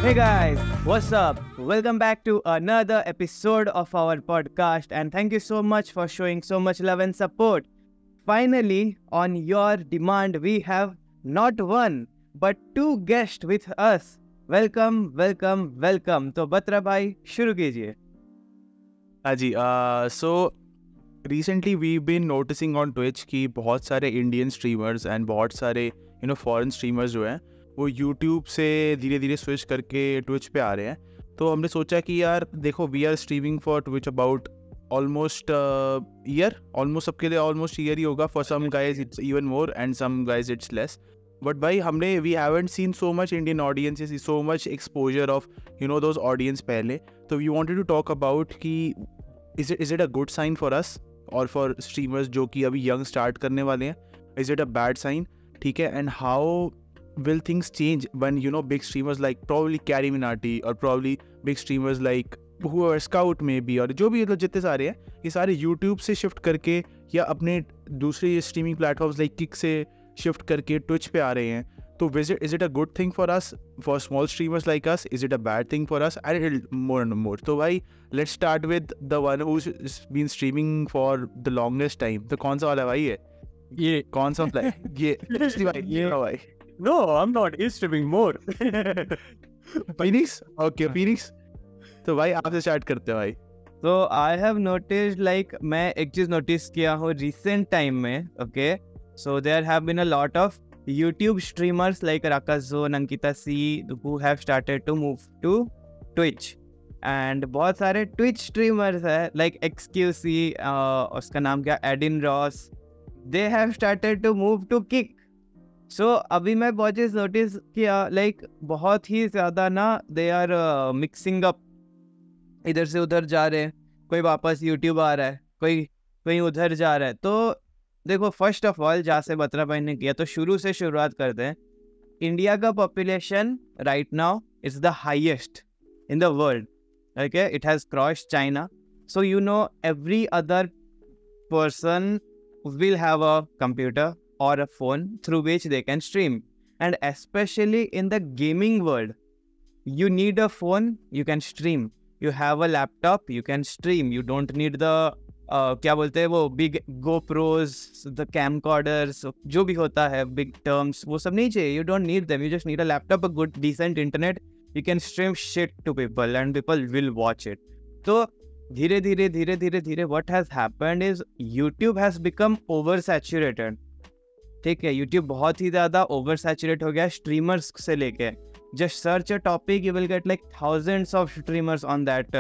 Hey guys, what's up? Welcome back to another episode of our podcast, and thank you so much for showing so much love and support. Finally, on your demand, we have not one but two guests with us. Welcome, welcome, welcome. तो बत्रा भाई शुरू कीजिए. हाँ जी. So recently we've been noticing on Twitch कि बहुत सारे Indian streamers and बहुत सारे foreign streamers जो हैं वो YouTube से धीरे धीरे स्विच करके Twitch पे आ रहे हैं. तो हमने सोचा कि यार देखो, we are streaming for Twitch about almost year, almost सबके लिए ऑलमोस्ट ईयर ही होगा. For some guys it's even more and some guys it's less. But भाई हमने we haven't seen so much Indian audiences, so much exposure of those audience पहले. तो we wanted to talk about कि is it a good sign for us और for streamers जो कि अभी young start करने वाले हैं. Is it a bad sign? ठीक है. And how will things change when big streamers like probably Carrie Minati or probably big streamers like who are Scout maybe और जो भी जितने सारे हैं ये सारे YouTube से शिफ्ट करके या अपने दूसरे स्ट्रीमिंग प्लेटफॉर्म्स लाइक किक से शिफ्ट करके Twitch पे आ रहे हैं. तो is it a good thing for us, for small streamers like us? Is it a bad thing for us? I will more and more. So भाई let's start with the one who's been streaming for the longest time. तो कौन सा वाला भाई है ये? कौन सा ये भाई? No, I'm not. He's streaming more. Phoenix? Okay, Phoenix. तो भाई आपसे स्टार्ट करते हैं भाई. So I have noticed like मैं एक चीज नोटिस किया हूँ recent time में. Okay, so there have been a lot of YouTube streamers like Rakazone, Ankita C who have started to move to Twitch. And बहुत सारे Twitch streamers है like XQC, उसका नाम क्या, Adin Ross. They have started to move to Kick. सो अभी मैं बहुत चीज़ notice किया लाइक बहुत ही ज़्यादा ना दे आर मिक्सिंग अप, इधर से उधर जा रहे हैं, कोई वापस यूट्यूब आ रहा है, कोई कहीं उधर जा रहा है. तो देखो फर्स्ट ऑफ ऑल जहाँ से बत्रा भाई ने किया तो शुरू से शुरुआत करते हैं. इंडिया का population right now is the highest in the world. Okay, it has crossed China. So every other person will have a computer or a phone through which they can stream. And especially in the gaming world, you need a phone, you can stream. You have a laptop, you can stream. You don't need the क्या बोलते हैं वो big GoPros, the camcorders, जो भी होता है big terms, वो सब नहीं चाहिए. You don't need them. You just need a laptop, a good decent internet. You can stream shit to people and people will watch it. तो धीरे धीरे what has happened is YouTube has become oversaturated. ठीक है, YouTube बहुत ही ज़्यादा over saturate हो गया streamers से लेके. Just search a topic you will get like thousands of streamers on that.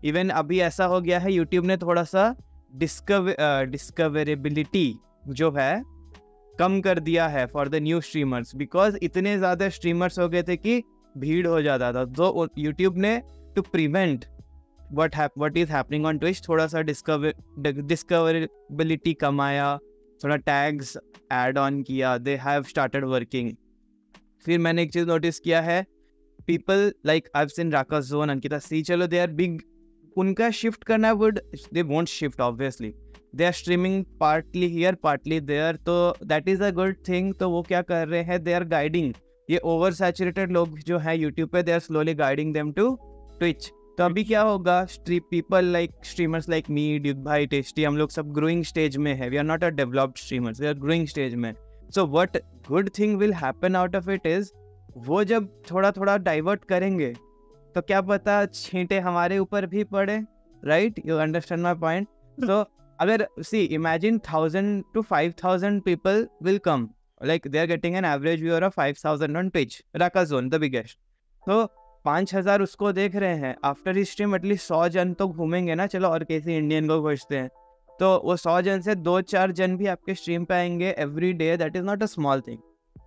Even अभी ऐसा हो गया है YouTube ने थोड़ा सा डिस्कवरेबिलिटी जो है कम कर दिया है for the new streamers, because इतने ज़्यादा स्ट्रीमर्स हो गए थे कि भीड़ हो जाता था. तो YouTube ने to prevent what is happening on Twitch थोड़ा सा डिस्कवरेबिलिटी कमाया, थोड़ा टैग्स ऐड ऑन किया. They have started working. फिर मैंने एक चीज़ नोटिस किया है, people like I have seen Rakazone, Ankita सी, चलो दे आर बिग, उनका शिफ्ट करना would, they won't shift obviously. They are streaming partly here partly there, तो that is a good thing. तो वो क्या कर रहे हैं, दे आर गाइडिंग ये ओवर सैचुरेटेड लोग जो है यूट्यूब पे, they are slowly guiding them to Twitch. तो अभी क्या होगा, people like streamers like me, Duke भाई, टेस्टी, हम लोग सब ग्रोइंग स्टेज में है. We are not a developed streamers, we are growing stage में. So what good thing will happen out of it is, वो जब थोड़ा थोड़ा डाइवर्ट करेंगे तो क्या पता छींटे हमारे ऊपर भी पड़े. Right, you understand my point. तो अगर see imagine 1000 to 5000 people will come, like they are getting an average viewer of 5000 on Twitch, Rakazone the biggest. तो 5000 उसको देख रहे हैं. आफ्टर ही स्ट्रीम एटलीस्ट 100 जन तो घूमेंगे ना. चलो और किसी इंडियन को खोजते हैं, तो वो 100 जन से 2-4 जन भी आपके स्ट्रीम पे आएंगे every day. That is not a small thing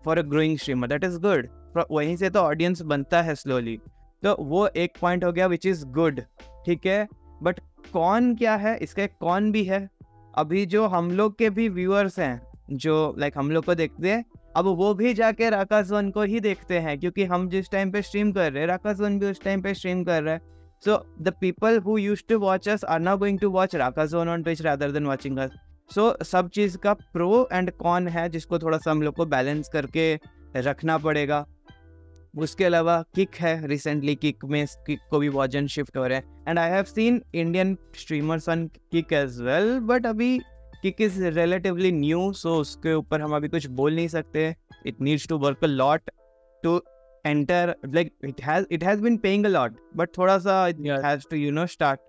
for a growing streamer, that is good. वहीं से तो ऑडियंस बनता है स्लोली. तो वो एक पॉइंट हो गया विच इज़ गुड. ठीक है, बट कौन क्या है, इसका एक कौन भी है. अभी जो हम लोग के भी व्यूअर्स हैं जो लाइक हम लोग को देखते हैं, अब वो भी जाके राकाज़ोन को ही देखते हैं, क्योंकि हम जिस टाइम पे स्ट्रीम कर रहे हैं राकाज़ोन भी उस टाइम पे स्ट्रीम कर रहा है. So the people who used to watch us are now going to watch Rakazone on Twitch rather than watching us. So सब चीज़ का प्रो एंड कॉन है, जिसको थोड़ा सा हम लोग को बैलेंस करके रखना पड़ेगा. उसके अलावा किक है, रिसेंटली किक को भी बहुत जन शिफ्ट हो रहे हैं, and I have seen Indian streamers on Kick as well, but अभी Kick is relatively new, so उसके ऊपर हम अभी कुछ बोल नहीं सकते. It needs to work a lot to enter, like it has been paying a lot, but थोड़ा सा it has to start.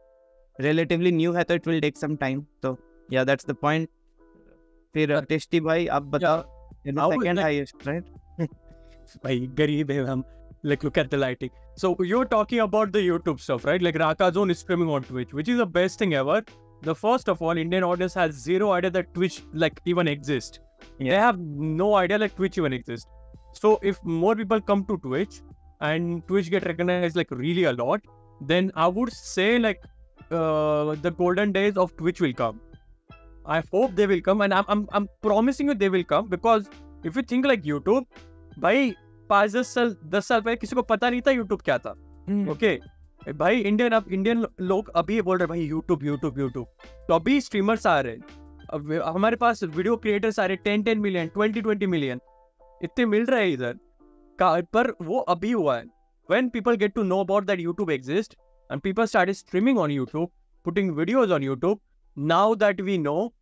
Relatively new है तो it will take some time. So yeah, that's the point. फिर tasty भाई आप बताओ. You're the second highest, right? भाई गरीब है हम. Like look at the lighting. So you're talking about the YouTube stuff, right? Like Rakazone is streaming on Twitch, which is the best thing ever. The first of all, Indian audience has zero idea that Twitch like even exists. Yeah. They have no idea like Twitch even exists. So if more people come to Twitch and Twitch get recognized like really a lot, then I would say like the golden days of Twitch will come. I hope they will come, and I'm promising you they will come, because if you think like YouTube, भाई 5-10 साल पहले किसी को पता नहीं था YouTube क्या था. Okay, भाई इंडियन लोग अभी बोल रहे भाई YouTube. तो अभी स्ट्रीमर्स आ रहे हैं, अब हमारे पास वीडियो क्रिएटर्स आ रहे हैं 10 मिलियन 20 मिलियन इतने मिल रहे हैं इधर का, पर वो अभी हुआ है. When people get to know about that YouTube exists and people started streaming on YouTube, putting videos on YouTube, now that we know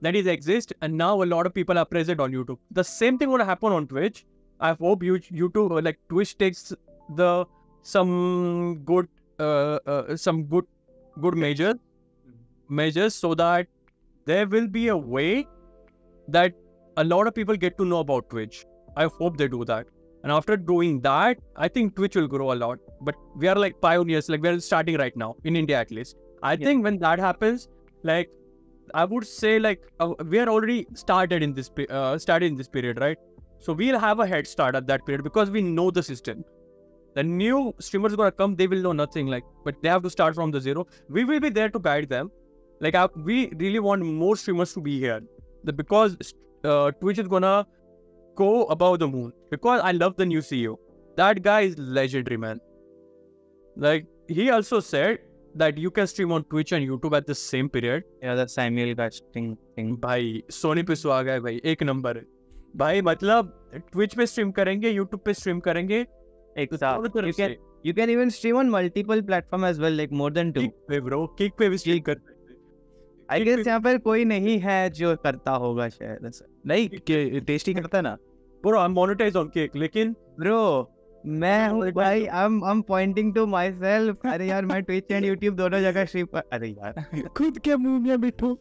that it exists, and now a lot of people are present on YouTube. The same thing will happen on Twitch. I hope YouTube like Twitch takes some good measures so that there will be a way that a lot of people get to know about Twitch. I hope they do that. And after doing that, I think Twitch will grow a lot. But we are like pioneers, like we're starting right now, in India at least. I think when that happens, like I would say like we are already started in this period, right? So we'll have a head start at that period because we know the system. The new streamers are gonna come, they will know nothing, like, but they have to start from the zero. We will be there to guide them. Like we really want more streamers to be here. Because Twitch is gonna go above the moon. Because I love the new CEO. That guy is legendary, man. Like he also said that you can stream on Twitch and YouTube at the same period. Yeah, the Samuel casting thing. भाई सोनी पे सुहा गया भाई, एक number है भाई. मतलब Twitch पे stream करेंगे, YouTube पे स्ट्रीम करेंगे एक साथ. You can even stream on multiple platform as well, like more than 2. Kick पे bro, Kick पे भी स्ट्रीम कर. I guess यहाँ पर कोई नहीं है जो करता होगा शायद. नहीं टेस्टी करता है ना. Bro, I'm monetized on Kick, लेकिन bro मैं हूँ भाई. I'm pointing to myself. अरे यार मैं Twitch and YouTube दोनों जगह स्ट्रीम कर. अरे यार खुद के मुंह में बिठो.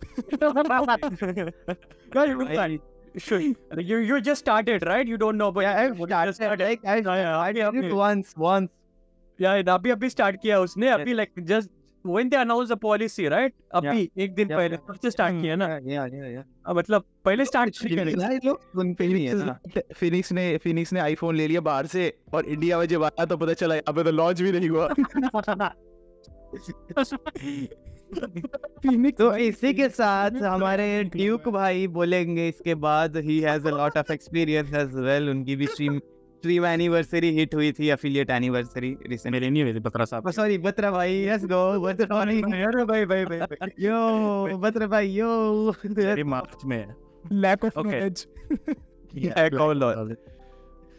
You just started, right? You don't know, but yeah, I started. I did it once. Yeah, अभी start किया उसने. अभी like just when they announced the policy, right? अभी एक दिन पहले सबसे start किया ना. Yeah. मतलब पहले start किया. लोग सुन पे नहीं है ना. फिनिक्स ने आईफोन ले लिया बाहर से और इंडिया में जब आया तो पता चला अबे तो लॉन्च भी नहीं हुआ. तो इसी के साथ हमारे ड्यूक भाई बोलेंगे इसके बाद. He has a lot of experience as well. उनकी भी स्ट्रीम एनिवर्सरी हिट हुई थी, एफिलिएट एनिवर्सरी रिसेंट. मेरे नहीं हुई थी बत्रा साहब. सॉरी बत्रा भाई. लेट्स गो बत्रा भाई. यो बत्रा भाई यो. मेरी मार्च में लैक ऑफ नॉलेज.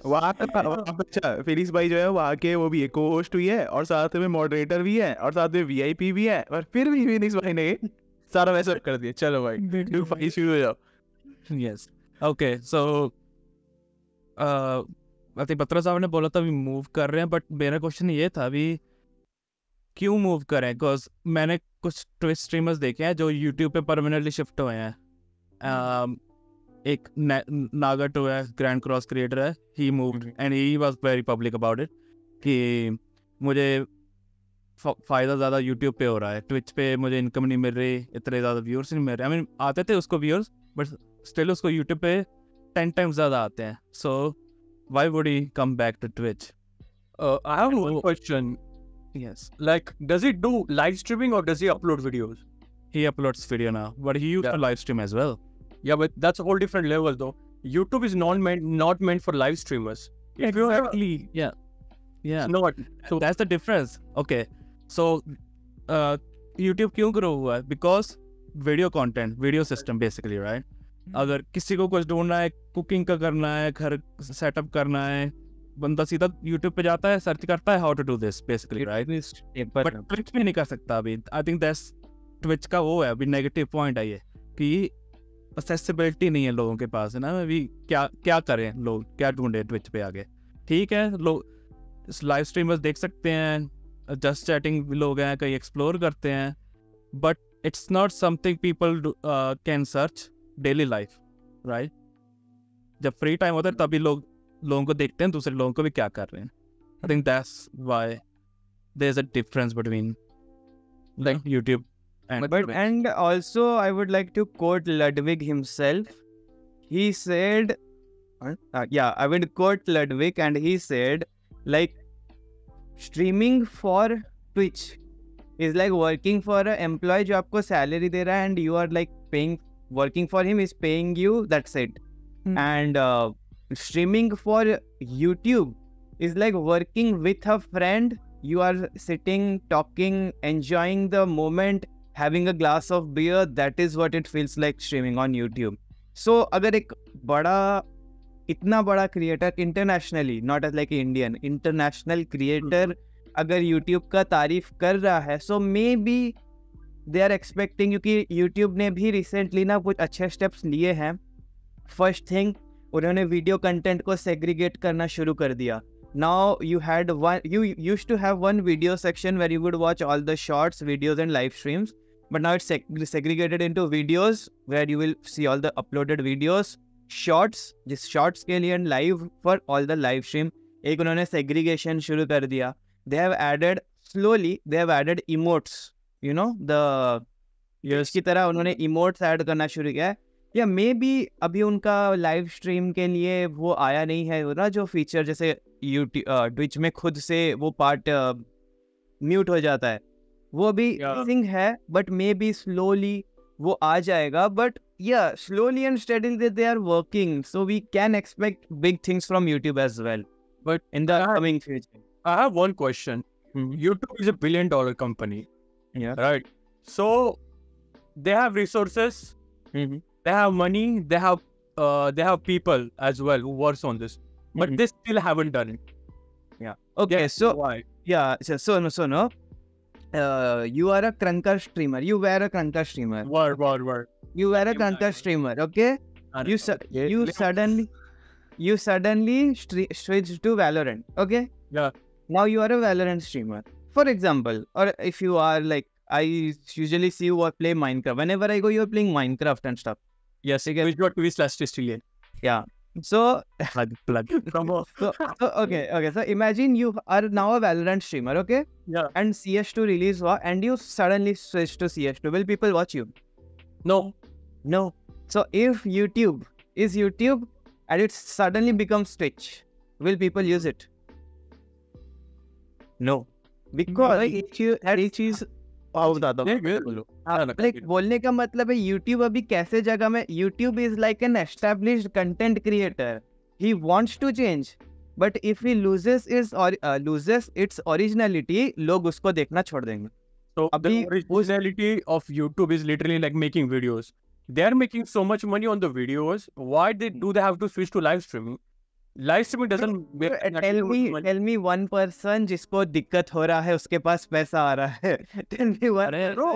वहाँ अच्छा फिनिक्स भाई जो है वहाँ के वो भी को होस्ट हुई है और साथ में मॉडरेटर भी है और साथ में वीआईपी भी है, और फिर भी फिनिक्स भाई ने सारा वैसा कर दिया. चलो भाई शुरू हो जाओ. Yes okay. सो बत्रा साहब ने बोला था अभी मूव कर रहे हैं, बट मेरा क्वेश्चन ये था अभी क्यों मूव करें. बिकॉज मैंने कुछ ट्विच स्ट्रीमर्स देखे हैं जो यूट्यूब पे परमानेंटली शिफ्ट हुए हैं. एक नागाटो है, ग्रैंड क्रॉस क्रिएटर है. He moved and he was very public about it कि मुझे फ़ायदा ज़्यादा यूट्यूब पे हो रहा है, ट्विच पे मुझे इनकम नहीं मिल रही, इतने ज़्यादा व्यूअर्स नहीं मिल रहे. आई मीन आते थे उसको व्यूअर्स, बट स्टिल उसको यूट्यूब पे 10 times ज़्यादा आते हैं. So why would he come back to Twitch? I have one question. Yes. Like, does he do live streaming or does he upload videos? He uploads video now, but he used to live stream as well. Yeah, but that's a whole different level though. YouTube is not meant for live streamers. If you have, Yeah. it's not. So that's the difference. Okay. So YouTube क्यों grow हुआ है? Because video content, video system basically, right? अगर किसी को कुछ ढूंढना है, cooking का करना है, घर सेटअप करना है, बंदा सीधा यूट्यूब पे जाता है, सर्च करता है how to do this basically, right? But Twitch में नहीं कर सकता अभी। आई थिंक दैट्स ट्विच का वो है अभी नेगेटिव पॉइंट है ये, कि एक्सेसिबिलिटी नहीं है लोगों के पास, है ना? अभी क्या करें लोग, क्या ढूंढे ट्विच पे आगे? ठीक है, लोग लाइव स्ट्रीमर्स देख सकते हैं, जस्ट चैटिंग भी लोग हैं, कहीं एक्सप्लोर करते हैं, but it's not something people can search daily life, right? जब फ्री टाइम होता है तभी लोगों को देखते हैं, दूसरे लोगों को भी क्या कर रहे हैं। I think that's why there is a difference between like YouTube and But Twitch. and also I would like to quote Ludwig himself. He said, I would quote Ludwig, and he said, like, streaming for Twitch is like working for an employee जो आपको salary दे रहा है, and you are like working for him is paying you, that's it. And streaming for YouTube is like working with a friend. You are sitting, talking, enjoying the moment, having a glass of beer. That is what it feels like streaming on YouTube. So अगर एक इतना बड़ा creator internationally, not as like Indian, international creator अगर YouTube का तारीफ कर रहा है, so maybe they are expecting, क्योंकि YouTube ने भी रिसेंटली ना कुछ अच्छे स्टेप्स लिए हैं। फर्स्ट थिंग, उन्होंने वीडियो कंटेंट को सेग्रीगेट करना शुरू कर दिया। Now you used to have one video section where you would watch all the shorts, videos and live streams, but now it's segregated into videos where you will see all the uploaded videos, shorts जिस shorts के लिए, and live for all the live stream। एक उन्होंने segregation शुरू कर दिया। They have added emotes, you know, की तरह उन्होंने emotes ऐड करना शुरू किया है। या मे बी अभी उनका लाइव स्ट्रीम के लिए वो आया नहीं है ना, जो फीचर जैसे ट्विच में खुद से वो पार्ट म्यूट हो जाता है, वो भी थिंग है, बट मे बी स्लोली वो आ जाएगा। बट या slowly and steadily they are working, so we can expect big things from YouTube as well, But in the coming future. I have one question. YouTube is a $1 billion company, Yeah. right? So they have resources, they have money, they have people as well who works on this, but they still haven't done it. Okay, Yes, so why? so no. You are a Krunker streamer. You were a Krunker streamer. Word. You were a Krunker streamer. Okay. You suddenly switched to Valorant. Okay. Yeah. Now you are a Valorant streamer. For example, or if you are like, I usually see you play Minecraft. Whenever I go, you are playing Minecraft and stuff. Yes, which got TV/Trillion. Yeah. So Plug. so okay. So imagine you are now a Valorant streamer, okay? Yeah. And CS2 release and you suddenly switch to CS2. Will people watch you? No. So if YouTube is YouTube and it suddenly becomes Twitch, will people use it? No. Because एक चीज बताता हूँ। like बोलने का मतलब है YouTube अभी कैसे जगह में, YouTube is like an established content creator. He wants to change, but if he loses its originality, लोग उसको देखना छोड़ देंगे। So the अभी originality of YouTube is literally like making videos. They are making so much money on the videos. Why do they have to switch to live streaming? Live streaming doesn't make tell me one person जिसको दिक्कत हो रहा है, उसके पास पैसा आ रहा है। Tell me one. No.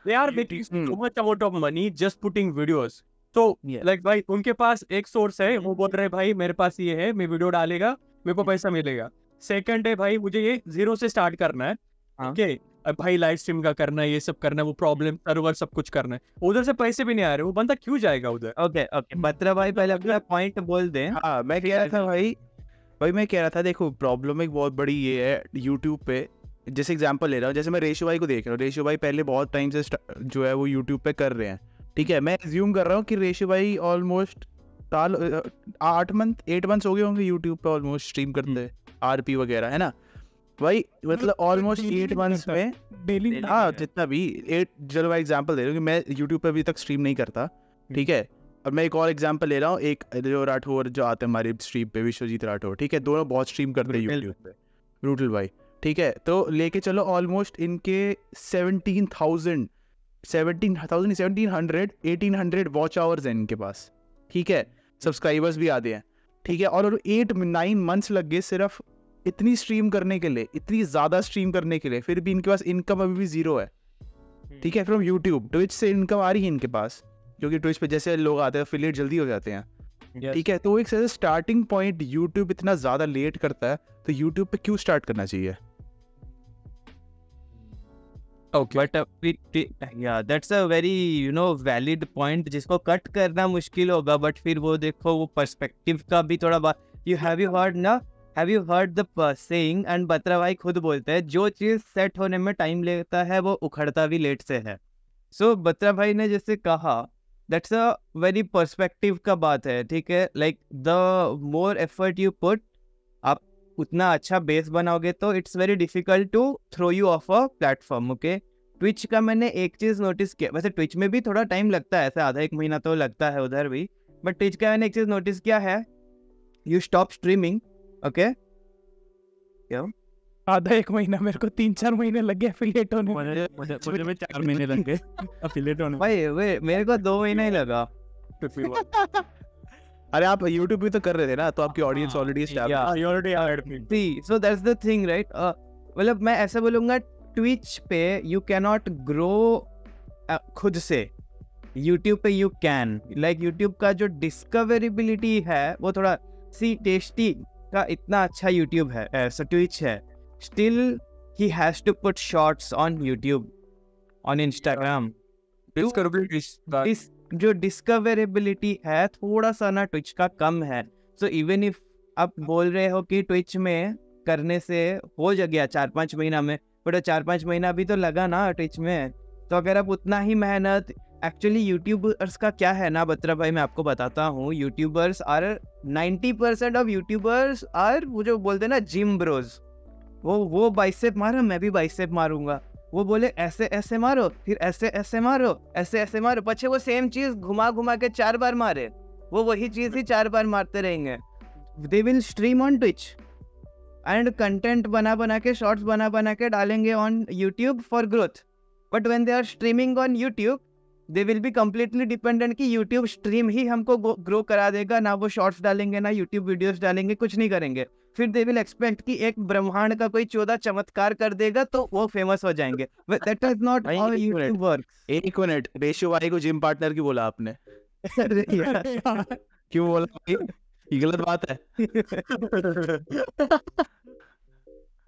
They are making so much amount of money just putting videos. So like भाई उनके पास एक सोर्स है, वो बोल रहे भाई मेरे पास ये है, मैं वीडियो डालेगा, मेरे को पैसा मिलेगा। सेकंड है भाई मुझे ये 0 से स्टार्ट करना है, ओके, अब भाई लाइव स्ट्रीम का करना है, ये सब करना है, वो प्रॉब्लम सर्वर सब कुछ करना है, उधर से पैसे भी नहीं आ रहे, वो बंदा क्यों जाएगा उधर? ओके बत्रा भाई पहले अपना पॉइंट बोल दे। हाँ, मैं कह रहा था देखो, प्रॉब्लम एक बहुत बड़ी ये है यूट्यूब पे। जैसे एग्जांपल ले रहा हूँ, जैसे मैं रेशो भाई को देख रहा हूँ। रेशो भाई पहले बहुत टाइम से जो है वो यूट्यूब पे कर रहे हैं, ठीक है। मैं एज्यूम कर रहा हूँ कि रेशो भाई ऑलमोस्ट 8 मंथ्स हो गए होंगे यूट्यूब पे ऑलमोस्ट स्ट्रीम करते, आरपी वगैरह, है ना भाई? मतलब ऑलमोस्ट 8 मंथ्स में डेली, हाँ जितना भी 8, चलो भाई एग्जांपल दे रहा हूँ कि मैं यूट्यूब पे अभी तक स्ट्रीम नहीं करता, ठीक है। अब मैं एक और एग्जांपल ले रहा हूँ, एक जो राठौर जो आते हैं हमारी स्ट्रीम पे, विश्वजीत राठौर, ठीक है, दोनों बहुत स्ट्रीम करते हैं यूट्यूब पे, ब्रूटल भाई, ठीक है। तो लेके चलो ऑलमोस्ट इनके 1700 वॉच आवर्स हैं इनके पास, ठीक है, सब्सक्राइबर्स भी आते हैं, ठीक है, और 8-9 मंथ्स लग गए सिर्फ इतनी स्ट्रीम करने के लिए, इतनी ज़्यादा स्ट्रीम करने के लिए, फिर भी इनके पास इनकम अभी भी ज़ीरो है, ठीक है, फ्रॉम यूट्यूब। ट्विच से इनकम आ रही है इनके पास, क्योंकि ट्विच पे जैसे लोग आते हैं एफिलिएट जल्दी हो जाते हैं, ठीक है। तो एक स्टार्टिंग पॉइंट यूट्यूब इतना ज़्यादा लेट करता है, तो यूट्यूब पे क्यों स्टार्ट करना चाहिए? Okay. But yeah, that's a very valid point जिसको कट करना मुश्किल होगा, बट फिर वो देखो वो पर्सपेक्टिव का भी थोड़ा बात। Have you heard the saying, and Batra भाई खुद बोलते हैं जो चीज़ सेट होने में टाइम लेता है वो उखड़ता भी लेट से है। So बत्रा भाई ने जैसे कहा, that's a very पर्सपेक्टिव का बात है, ठीक है। Like the more effort you put, आप उतना अच्छा बेस बनाओगे तो it's very difficult to throw you off a platform, okay. Twitch का मैंने एक चीज़ नोटिस किया, वैसे ट्विच में भी थोड़ा टाइम लगता है, ऐसे आधा 1 महीना तो लगता है उधर भी, बट ट्विच का मैंने एक चीज़ नोटिस किया है, यू स्टॉप स्ट्रीमिंग, ओके। आधा 1 महीना, मेरे को 3-4 महीने लग गए एफिलिएट होने में। मुझे 4 महीने लग गए एफिलिएट होने में। भाई मेरे को 2 महीना ही लगा। अरे आप YouTube भी तो कर रहे थे ना, तो आपकी audience already so that's the thing, right. मतलब मैं ऐसा बोलूँगा, ट्विच पे यू कैन नॉट ग्रो खुद से, यूट्यूब पे यू कैन। लाइक यूट्यूब का जो डिस्कवरेबिलिटी है वो थोड़ा टेस्टी का इतना अच्छा यूट्यूब है, ऐसा ट्विच है, still he has to put shorts on YouTube, on Instagram. जो डिस्कवरेबिलिटी है थोड़ा सा ना ट्विच का कम है। सो इवन इफ आप बोल रहे हो कि ट्विच में करने से हो गया 4-5 महीना में, बट 4-5 महीना भी तो लगा ना ट्विच में। तो अगर आप उतना ही मेहनत, एक्चुअली यूट्यूबर्स का क्या है ना बत्रा भाई, मैं आपको बताता हूँ, YouTubers are 90% of YouTubers are वो जो बोलते हैं ना जिम ब्रोज, वो बाइसेप मारो, मैं भी बाइसेप मारूंगा, वो बोले ऐसे ऐसे मारो, फिर ऐसे ऐसे मारो, ऐसे ऐसे मारो, पछे वो सेम चीज घुमा घुमा के 4 बार मारे, वो वही चीज ही 4 बार मारते रहेंगे। They will stream on Twitch and content बना के, शॉर्ट्स बना के डालेंगे on YouTube for growth, but when they are streaming on YouTube they will be completely dependent कि यूट्यूब स्ट्रीम ही हमको ग्रो करा देगा, ना वो शॉर्ट्स डालेंगे ना यूट्यूब वीडियोस डालेंगे, कुछ नहीं करेंगे। फिर दे विल एक्सपेक्ट कि एक ब्रह्मांड का कोई 14 चमत्कार कर देगा तो वो फेमस हो जाएंगे। That is not how YouTube works. 1 minute, ratio भाई को जिम पार्टनर क्यों बोला आपने? क्यों बोला? ये गलत बात है।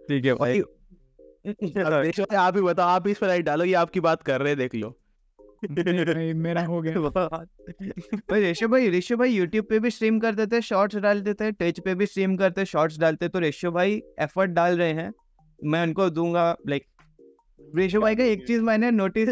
ठीक है भाई, रेशियो भाई आप ही बताओ, आप इस पर राइट डालो, ये आपकी बात कर रहे हैं, देख लो। मेरा हो गया भाई। रेशियो भाई यूट्यूब पे भी स्ट्रीम करते थे, शॉर्ट्स डालते थे, ट्विच पे भी स्ट्रीम करते, शॉर्ट्स डालते, तो रेशियो भाई एफर्ट डाल रहे हैं, मैं उनको दूंगा। लाइक रेशियो भाई का एक चीज मैंने नोटिस,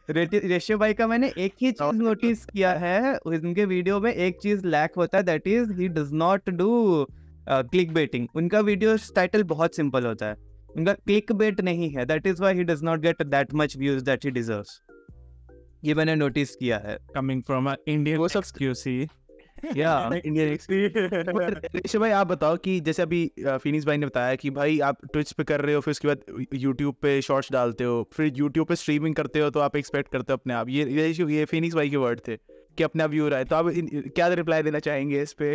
रेशियो भाई का मैंने एक ही चीज नोटिस किया है, उनके वीडियो में एक चीज लैक होता है, that is he does not do click baiting. उनका वीडियो टाइटल बहुत सिंपल होता है, उनका क्लिक बेट नहीं है, that is why he does not get that much views that he deserves. ये मैंने नोटिस किया है। कमिंग फ्रॉम अ इंडियन एक्सक्यूसी, या इंडियन रेशियो भाई आप बताओ कि जैसे अभी फिनिक्स भाई ने बताया कि भाई आप ट्विच पे कर रहे हो, फिर उसके बाद यूट्यूब पे शॉर्ट्स डालते हो, फिर यूट्यूब पे स्ट्रीमिंग करते हो, तो आप एक्सपेक्ट करते हो अपने आप, ये फिनिक्स भाई के वर्ड थे कि अपने आप व्यू रहा है, तो आप क्या रिप्लाई देना चाहेंगे इस पे?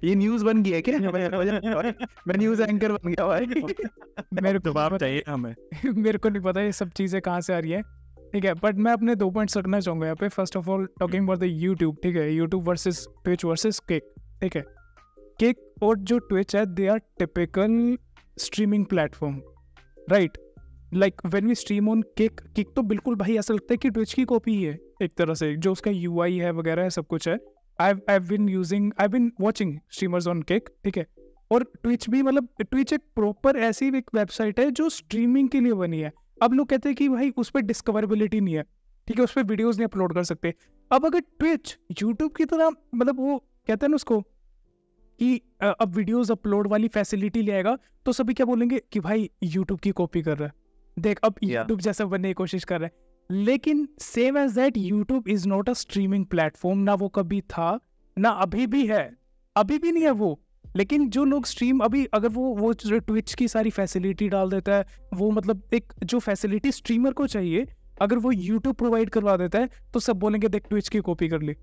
ये न्यूज़ बन गई है क्या? मैं न्यूज़ एंकर बन गया भाई। मेरे को जवाब चाहिए हमें। मेरे को नहीं पता ये सब चीज़ें कहाँ से आ रही है, ठीक है, बट मैं अपने 2 पॉइंट्स रखना चाहूँगा यहाँ पे। First of all talking about the YouTube, ठीक है, YouTube versus Twitch versus Kick, ठीक है। किक और जो ट्विच है, they are typical streaming platform, right. Like when we stream on Kick तो बिल्कुल भाई ऐसा लगता है कि ट्विच की कॉपी ही है एक तरह से, जो उसका UI है वगैरह है, सब कुछ है। I've been watching streamers on kick, ठीक है। और ट्विच भी, मतलब ट्विच एक प्रॉपर ऐसी एक वेबसाइट है जो स्ट्रीमिंग के लिए बनी है। अब लोग कहते हैं कि भाई उस पर डिस्कवरेबिलिटी नहीं है, ठीक है, उस पर वीडियोज नहीं अपलोड कर सकते। अब अगर ट्विच यूट्यूब की तरह, मतलब वो कहते हैं ना उसको कि अब वीडियोज अपलोड वाली फैसिलिटी ले आएगा, तो सभी क्या बोलेंगे कि भाई यूट्यूब की कॉपी कर रहा है, देख अब यूट्यूब जैसा बनने की कोशिश कर रहा है। लेकिन same as that, YouTube is not a streaming platform, ना वो कभी था, ना अभी भी है, अभी भी नहीं है वो। लेकिन जो लोग स्ट्रीम, अभी अगर वो ट्विच की सारी फैसिलिटी डाल देता है, वो मतलब एक जो फैसिलिटी स्ट्रीमर को चाहिए अगर वो यूट्यूब प्रोवाइड करवा देता है, तो सब बोलेंगे देख ट्विच की कॉपी कर ली,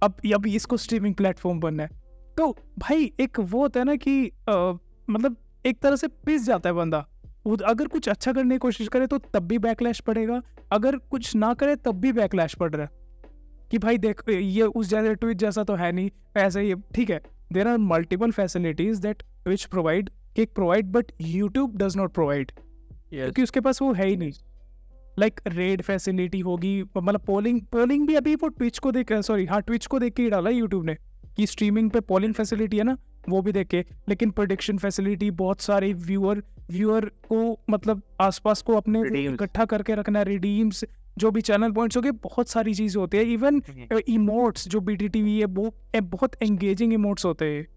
अब इसको स्ट्रीमिंग प्लेटफॉर्म बनना है। तो भाई एक वो होता है ना कि मतलब एक तरह से पिस जाता है बंदा। अगर कुछ अच्छा करने की कोशिश करे तो तब भी बैकलैश पड़ेगा, अगर कुछ ना करे तब भी बैकलैश पड़ रहा है कि भाई देख ये उस जैसे ट्विच जैसा तो है नहीं, ऐसा ही ठीक है। There are multiple facilities that Twitch provide, Kick provide, but YouTube does not provide, क्योंकि उसके पास वो है ही नहीं। लाइक रेड फैसिलिटी होगी, मतलब पोलिंग भी अभी वो ट्विच को देख, सॉरी हाँ ट्विच को देख के ही डाला यूट्यूब ने कि स्ट्रीमिंग पे पोलिंग फैसिलिटी है ना, वो भी देख के। लेकिन प्रेडिक्शन फैसिलिटी, बहुत सारे व्यूअर को मतलब आसपास को अपने इकट्ठा करके रखना, रिडीम्स, जो भी चैनल पॉइंट्स हो गए, बहुत सारी चीजें होती है। इवन इमोट्स जो BTTV है वो बहुत एंगेजिंग इमोट्स होते हैं,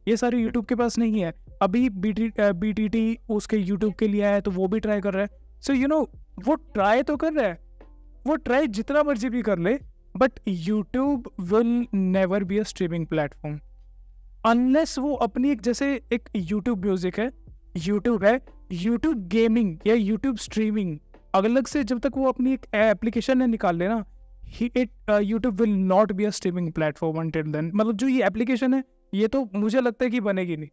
ये सारे यूट्यूब के पास नहीं है। अभी BTT उसके यूट्यूब के लिए आया है तो वो भी ट्राई कर रहा है। सो यू नो वो ट्राई तो कर रहा है, वो ट्राई जितना मर्जी भी कर ले, but YouTube will never be a streaming platform unless वो अपनी एक, जैसे एक यूट्यूब म्यूजिक है, यूट्यूब है, यूट्यूब गेमिंग या यूट्यूब स्ट्रीमिंग, अलग से जब तक वो अपनी एक एप्लीकेशन है निकाल लेना, YouTube will not be a streaming platform until then. मतलब जो ये एप्लीकेशन है ये तो मुझे लगता है कि बनेगी नहीं।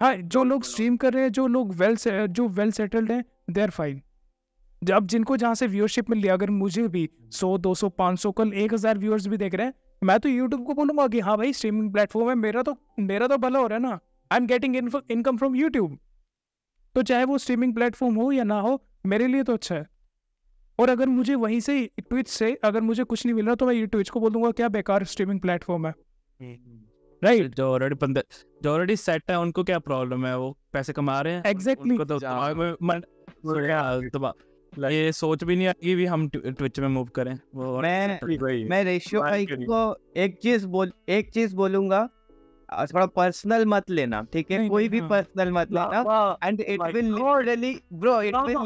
हाँ, जो लोग स्ट्रीम कर रहे हैं, जो लोग वेल सेटल्ड हैं, दे आर फाइन। अब जिनको जहाँ से व्यूअरशिप मिल रही है, अगर मुझे भी 100, 200, 500, कल 1000 व्यूअर्स भी देख रहे हैं, मैं तो यूट्यूब को बोलूंगा कि हाँ भाई स्ट्रीमिंग प्लेटफॉर्म है, मेरा तो भला हो रहा है ना, I am getting income from YouTube. तो चाहे वो स्ट्रीमिंग प्लेटफॉर्म हो या ना हो, मेरे लिए तो अच्छा है। और अगर मुझे वहीं से ट्विच से अगर मुझे कुछ नहीं मिल रहा तो मैं ट्विच को बोल दूंगा क्या बेकार स्ट्रीमिंग प्लेटफॉर्म है, राइट। जो ऑलरेडी सेट है उनको क्या प्रॉब्लम है, वो पैसे कमा रहे हैं। एग्जैक्टली। उनको तो ये सोच भी नहीं आएगी भी हम ट्विच में मूव करें। मैं रेशियो भाई को एक चीज बोलूंगा, थोड़ा पर्सनल मत लेना, ठीक है? कोई भी पर्सनल मत लेना, and it will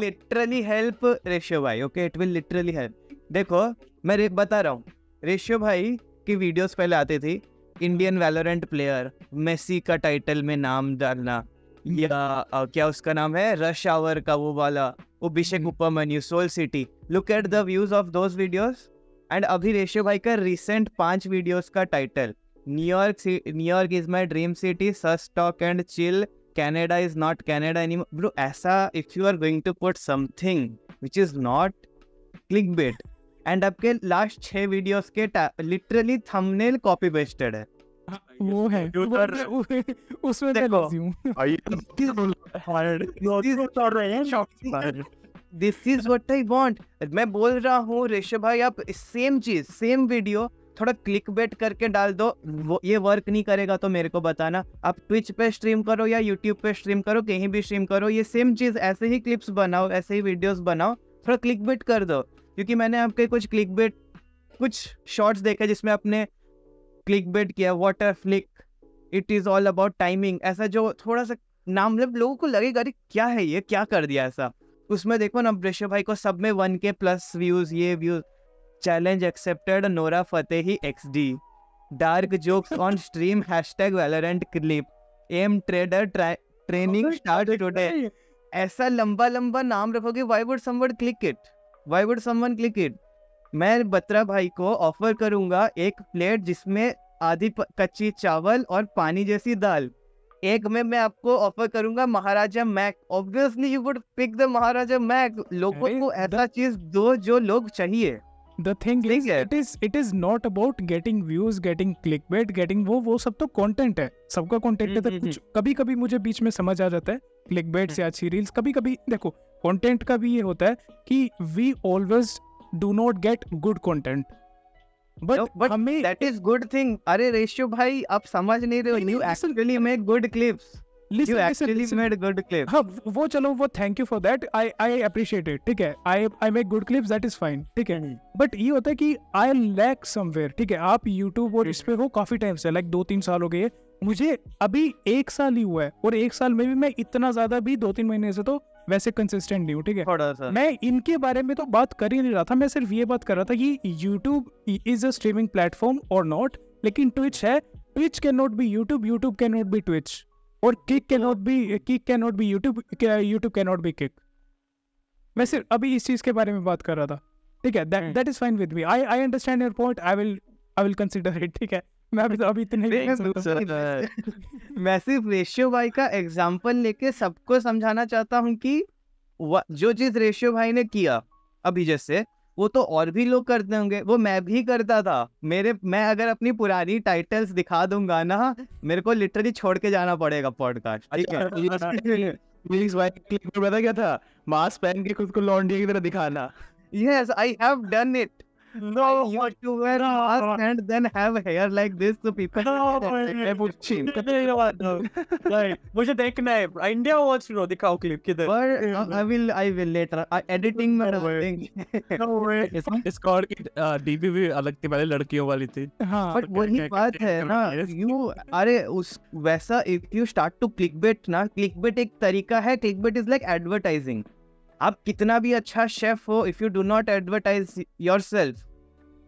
literally help ratio भाई, okay? It will literally help. देखो मैं बता रहा हूँ, रेशियो भाई की वीडियोस पहले आती थी, इंडियन वैलोरेंट प्लेयर, मेसी का टाइटल में नाम डालना, या क्या उसका नाम है, रश आवर का वो वाला, Abhishek Upmanyu, soul city. Look at the views of those videos. And अभी रेशियो भाई का रिसेंट 5 वीडियोस का title, New York is my dream city, such talk and chill, Canada is not Canada anymore. Bro ऐसा, if you are going to put something which is not clickbait, and आपके last 6 videos के literally thumbnail copy pasted है, वो है उसमें this is what I want. मैं बोल रहा हूँ रेशव भाई, आप सेम वीडियो थोड़ा क्लिकबेट करके डाल दो, वो ये वर्क नहीं करेगा तो मेरे को बताना। आप ट्विच पे स्ट्रीम करो या यूट्यूब पे स्ट्रीम करो, कहीं भी स्ट्रीम करो, ये सेम चीज, ऐसे ही क्लिप्स बनाओ, ऐसे ही वीडियोस बनाओ, थोड़ा क्लिकबेट कर दो। क्योंकि मैंने आपके कुछ शॉर्ट्स देखे जिसमें आपने क्लिकबेट किया, water flick, it is all about timing, ऐसा जो थोड़ा सा नाम, मतलब लोगों को लगेगा अरे क्या है ये, क्या कर दिया ऐसा। उसमें देखो ना रेशव भाई को सब में 1K प्लस व्यूज, ये views, challenge accepted, Nora Fatehi XD, dark jokes on stream, #Valorant clip, M trader training start today. ऐसा लंबा नाम रखोगे, why would someone click it? मैं बत्रा भाई को ऑफर करूंगा एक प्लेट जिसमें आधी कच्ची चावल और पानी जैसी दाल, एक में मैं आपको ऑफर करूंगा Maharaja Mac. Obviously you would pick the Maharaja Mac. लोगों को ऐसा चीज दो जो लोग चाहिए। The thing is, it is not about getting views, getting clickbait, getting वो सब तो content है, सबका content है। कुछ कभी मुझे बीच में समझ आ जाता है clickbait से अच्छी रील्स। कभी देखो content का भी ये होता है कि we always do not get good content, but हमें that is good thing। अरे रेशियो भाई आप समझ नहीं रहे हो, you actually make good clips। You actually made good clips। हाँ वो चलो, वो thank you for that, I appreciate it, ठीक है। I make good clips, that is fine, ठीक है। But ये होता है कि I lack somewhere, ठीक है। आप YouTube और इस पे हो काफी टाइम से, like 2-3 साल हो गए हैं, मुझे अभी 1 साल ही हुआ है, और 1 साल में भी मैं इतना ज्यादा भी 2-3 महीने से तो वैसे कंसिस्टेंट नहीं हूँ, ठीक है। मैं इनके बारे में तो बात कर ही नहीं रहा था, मैं सिर्फ ये बात कर रहा था कि YouTube is a streaming platform or not, लेकिन Twitch है, Twitch cannot be YouTube, YouTube cannot be Twitch, और Kick cannot be YouTube, YouTube cannot be Kick। मैं सिर्फ अभी इस चीज के बारे में बात कर रहा था, ठीक है। That is fine with me, I understand your point, I will consider it, ठीक है। मैं अभी इतने ही बोल सकता हूँ। मैं सिर्फ रेशियो भाई का एग्जांपल लेके सबको समझाना चाहता हूँ कि जो चीज रेशियो भाई ने किया अभी जैसे, वो तो और भी लोग करते होंगे, वो मैं भी करता था। मैं अगर अपनी पुरानी टाइटल्स दिखा दूंगा ना, मेरे को लिटरली छोड़ के जाना पड़ेगा पॉडकास्ट, ठीक है? प्लीज भाई, क्लिक में पता क्या था? मास्क पहन के खुद को लौंडिया की तरह दिखाना। Yes, I have done it. No, I used to wear mask and then have hair like this, so people. मुझे देखना है, इंडिया wants to know, दिखाओ क्लिप किधर? But I will later. Editing में Discord की डीपी भी अलग थी, पहले लड़कियों वाली थी। हाँ, But वही बात है ना, अरे उस वैसा if you start to clickbait ना, clickbait एक तरीका है, clickbait is like advertising. आप कितना भी अच्छा शेफ हो, if you do not advertise yourself,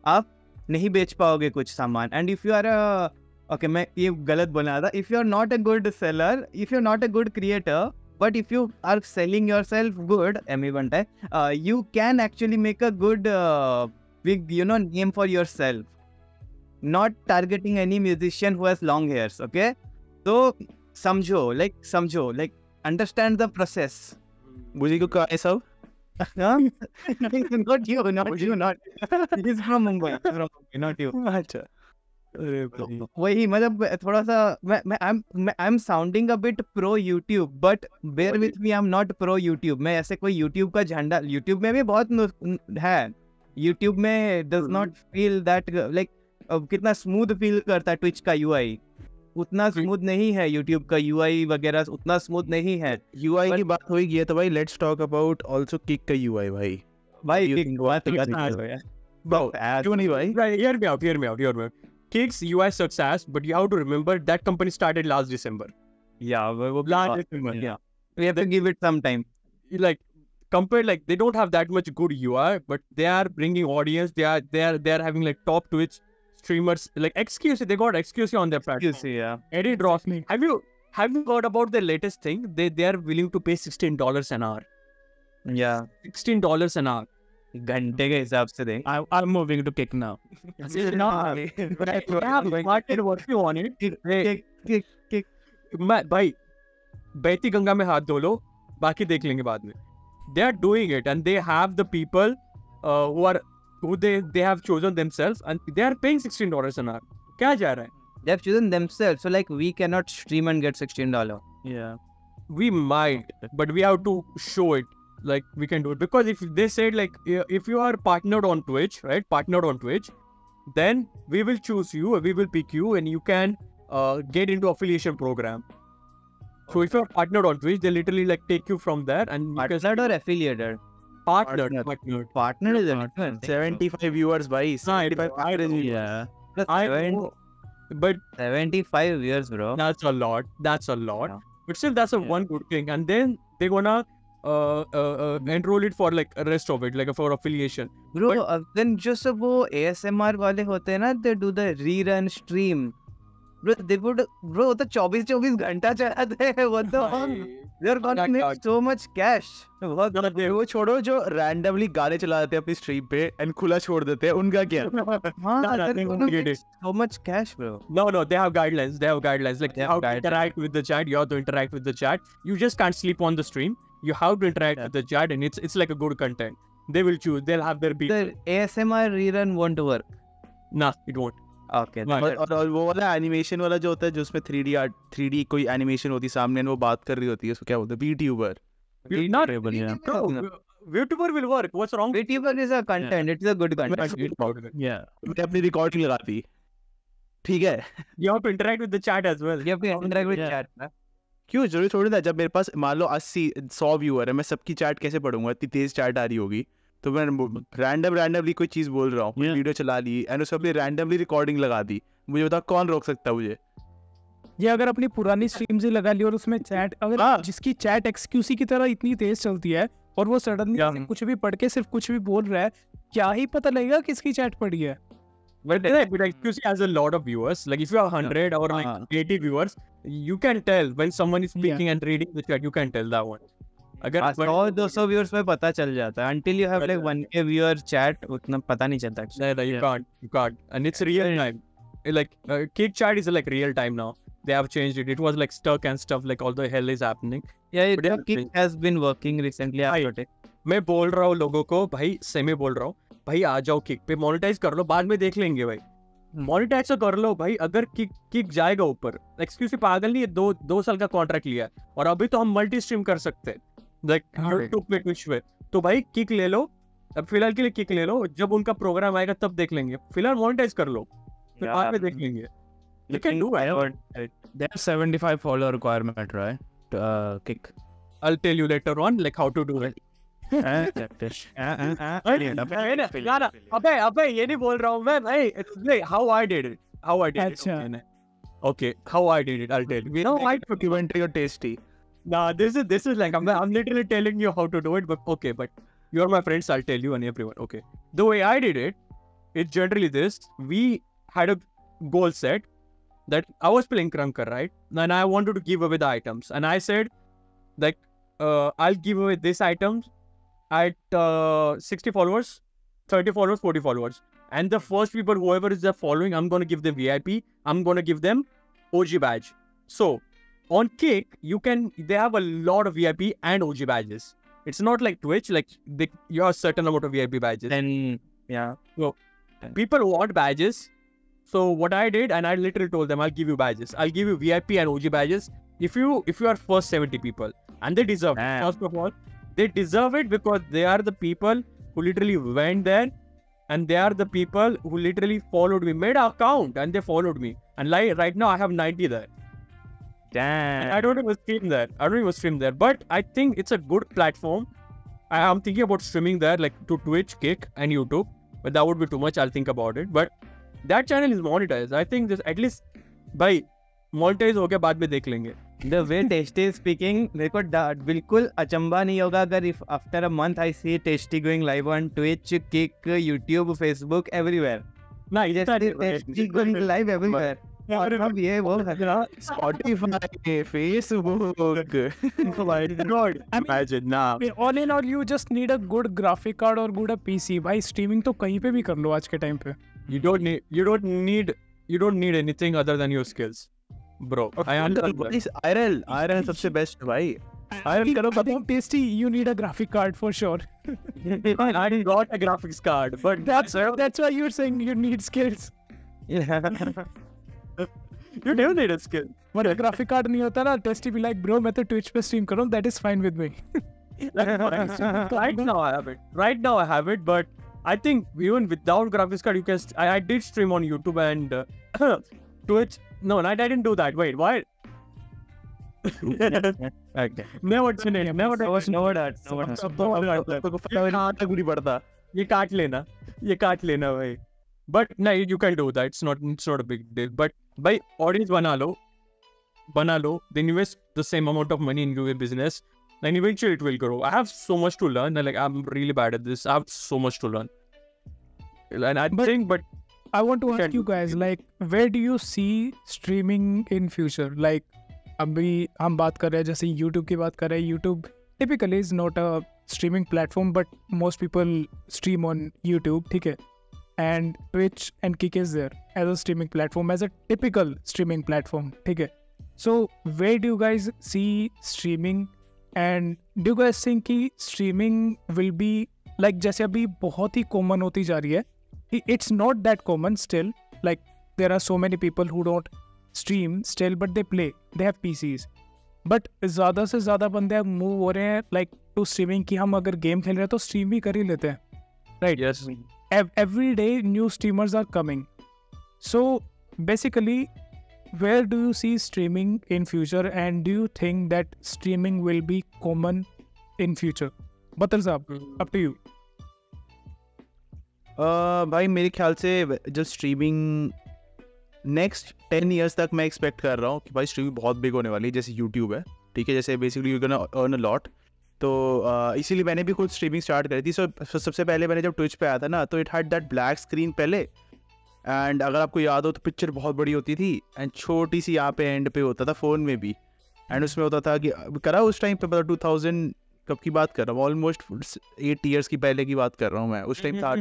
आप नहीं बेच पाओगे कुछ सामान। And if you are okay, मैं ये गलत बोला था, if you are not a good seller, if you are not a good creator, but if you are selling yourself good, you can actually make a good big name for yourself, not targeting any musician who has long hairs. Okay, so समझो like understand the process. मुझे क्यों कहा है सब? Not you. He's from Mumbai, not you. अच्छा, वही मतलब थोड़ा सा I'm sounding a bit pro YouTube, but bear with me, I'm not pro YouTube. मैं ऐसे कोई YouTube का झंडा, YouTube में भी बहुत है, YouTube में does not feel that like कितना स्मूथ फील करता है Twitch का UI, उतना स्मूथ नहीं है YouTube का UI वगैरह, उतना स्मूथ नहीं है। UI की बात हो गई है तो भाई let's talk about also kick का UI भाई किक बात क्यों नहीं भाई? Right, hear me out. Kick's UI success, but you have to remember that company started last December. Yeah, Last December. Yeah, we have to give it some time. Like compared, like they don't have that much good UI, but they are bringing audience. They are having like top Twitch streamers, like XQC. They got XQC on their platform. XQC, yeah. Eddie Ross. Have you heard about the latest thing? They are willing to pay $16 an hour. Yeah, $16 an hour. घंटे के हिसाब से दें। I'm moving to Kick now. भाई बहती गंगा में हाथ धो लो, बाकी देख लेंगे बाद में। They are doing it and they have the people who they have chosen themselves and they are paying $16 an hour. क्या जा रहा है? They have chosen themselves, so like we cannot stream and get $16. Yeah. We might, but we have to show it. Like we can do it, because if they said like if you are partnered on Twitch, right? Partnered on Twitch, then we will choose you, we will pick you, and you can get into affiliation program. So if you are partnered on Twitch, they literally like take you from there and Partnered or affiliated? partnered. Partner is different. 75 viewers भाई, 75 Yeah. I know, but 75 years, bro. that's a lot. Yeah. But still, that's a one good thing. And then they're gonna enroll it for like rest of it, like for affiliation. Bro, then जो सब वो ASMR वाले होते हैं ना, they do the rerun stream. Bro, वो तो 24 घंटा चलाते हैं, वो तो they're gonna make so much cash. वो छोड़ो जो रैंडमली गाने चला देते हैं अपनी स्ट्रीम पे एंड खुला छोड़ देते हैं, उनका क्या? हाँ, they're they gonna won't get make it. so much cash, bro. No, they have guidelines. Like They how have to guidelines. interact with the chat. You have to interact with the chat. You just can't sleep on the stream. You have to interact with the chat, and it's like a good content. They will choose. They'll have their people. The ASMR rerun won't work. Nah, it won't. Okay. और वो वाला animation वाला जो होता है, जो उसमें 3D कोई एनिमेशन होती है सामने, वो बात कर रही होती है, उसको क्या बोलते हैं? VTuber. Not Yeah. no, VTuber will work. What's wrong? VTuber is a content. It's a good content. Yeah. मैंने अपनी रिकॉर्डिंग लगा दी, ठीक है? You have to interact with the chat as well. You have to interact with chat. क्यों जरूरी थोड़ी ना, जब मेरे पास मान लो 80-100 व्यूअर है, मैं सबकी चैट कैसे पढ़ूंगा? इतनी तेज चैट आ रही होगी, तो मैं रैंडमली कोई चीज बोल रहा हूँ, वीडियो चला ली एंड उसमें अपनी रैंडमली रिकॉर्डिंग लगा दी, मुझे बता कौन रोक सकता है मुझे? ये अगर अपनी पुरानी स्ट्रीम से लगा ली और उसमें चैट, अगर जिसकी चैट XQC की तरह इतनी तेज चलती है और वो सडनली कुछ भी पढ़ के सिर्फ कुछ भी बोल रहा है, क्या ही पता लगेगा किसकी चैट पढ़ी है? But XQC has a lot of viewers. Like if you have 100 or like 80 viewers, you can tell when someone is speaking and reading the chat. You can tell that one. अगर 100-200 viewers में पता चल जाता है. Until you have like 1K viewer chat, उतना पता नहीं चलता. You can't. And it's real time. Kick chat is like real time now. They have changed it. It was like stuck and stuff, like all the hell is happening. Yeah, But yeah, Kick has been working recently Hi. after it. मैं बोल रहा हूँ लोगों को, भाई semi बोल रहा हूँ, भाई आ जाओ किक पे, मोनेटाइज कर लो, बाद में देख लेंगे भाई. मोनेटाइज तो कर लो भाई. अगर किक जाएगा ऊपर, एक्सक्यूज पागल नहीं है, 2 साल का कॉन्ट्रैक्ट लिया है और अभी तो हम मल्टी स्ट्रीम कर सकते हैं, लाइक यूट्यूब पे, ट्विच पे. तो भाई किक ले लो, अब फिलहाल के लिए किक ले लो, जब उनका प्रोग्राम आएगा तब देख लेंगे. फिलहाल मोनेटाइज कर लो, फिर बाद में देख लेंगे. You can do it. There's 75 follower requirement, right? Kick. I'll tell you later on, like how to do it. अबे ये नहीं बोल रहा हूँ मैं भाई. It's how I did it. How I did अच्छा. it. Okay, how I did it. I'll tell you. You know, documentary or tasty. nah, this is like I'm literally telling you how to do it. But okay, but you're my friends. I'll tell you and everyone. Okay, the way I did it, it's generally this. We had a goal set that I was playing Krunker, right? And I wanted to give away the items, and I said, like, I'll give away this items at 60 followers, 30 followers, 40 followers. And the first people, whoever is there following, I'm going to give them VIP. I'm going to give them OG badge. So, on Kick, they have a lot of VIP and OG badges. It's not like Twitch, like you have a certain amount of VIP badges. Then, yeah. So, people want badges. So, what I did, and I literally told them, I'll give you badges. I'll give you VIP and OG badges if you are first 70 people. And they deserve it. First of all, they deserve it because they are the people who literally went there, and they are the people who literally followed me, made an account, and they followed me. And like right now, I have 90 there. Damn. And I don't even stream there. But I think it's a good platform. I'm thinking about streaming there, like to Twitch, Kick, and YouTube. But that would be too much. I'll think about it. But that channel is monetized. I think this at least by monetize हो गया, बाद में देख लेंगे. The way Tasty is speaking, मेरे को बिल्कुल अचंबा नहीं होगा अगर if after a month I see Tasty going live on Twitch, Kick, YouTube, Facebook, everywhere. ना Tasty going live everywhere. और अब ये वो Spotify, Facebook. Oh my God. Imagine now. All in all, you just need a good graphic card or good PC. भाई streaming तो कहीं पे भी कर लो आज के टाइम पे. You don't need anything other than your skills, bro. I understand that. IRL सबसे best भाई. IRL करो I think Tasty, you need a graphic card for sure. I got a graphics card, but That's why you're saying you need skills. you do need a skill. But graphic card नहीं होता ना, Tasty be like, bro, मैं तो Twitch पे stream कर रहा हूँ, that is fine with me. Right now I have it, but I think even without graphics card, you can. I did stream on YouTube and Twitch. No, I didn't do that. Wait, why? Okay. Never done it. Never done it. No doubt. नहीं पड़ता. ये काट लेना भाई. But no, you can do that. It's not a big deal. But by audience बना लो, then invest the same amount of money in your business, and eventually it will grow. I have so much to learn. Like I'm really bad at this. I have so much to learn. And I want to ask you guys, like, where do you see streaming in future? Like, अभी हम बात कर रहे हैं जैसे YouTube की बात कर रहे हैं. YouTube typically is not a streaming platform, but most people stream on YouTube, ठीक है? And Twitch and Kick is there as a streaming platform, as a typical streaming platform, ठीक है? So where do you guys see streaming, and do you guys think कि streaming will be like जैसे अभी बहुत ही common होती जा रही है? It's not that common still. Like there are so many people who don't stream still, but they play. They have PCs. But ज़्यादा से ज़्यादा बंदे अब move हो रहे हैं like to streaming कि हम अगर game खेल रहे हैं तो stream भी कर ही लेते हैं. Right? yes. Every day new streamers are coming. So basically, where do you see streaming in future, and do you think that streaming will be common in future? Batar saab, up to you. भाई मेरे ख्याल से जो streaming next 10 years तक मैं expect कर रहा हूँ कि भाई स्ट्रीमिंग बहुत बिग होने वाली है. जैसे यूट्यूब है, ठीक है, जैसे basically you gonna earn a lot. तो इसीलिए मैंने भी खुद स्ट्रीमिंग स्टार्ट करी थी. सबसे पहले मैंने जब ट्विच पे आया था ना, तो it had that black screen पहले, एंड अगर आपको याद हो तो पिक्चर बहुत बड़ी होती थी एंड छोटी सी यहाँ पे एंड पे होता था फ़ोन में भी. एंड उसमें होता था कि करा उस टाइम पे, मतलब कब की बात कर रहा हूँ, ऑलमोस्ट 8 years की पहले की बात कर रहा हूँ मैं, उस टाइम था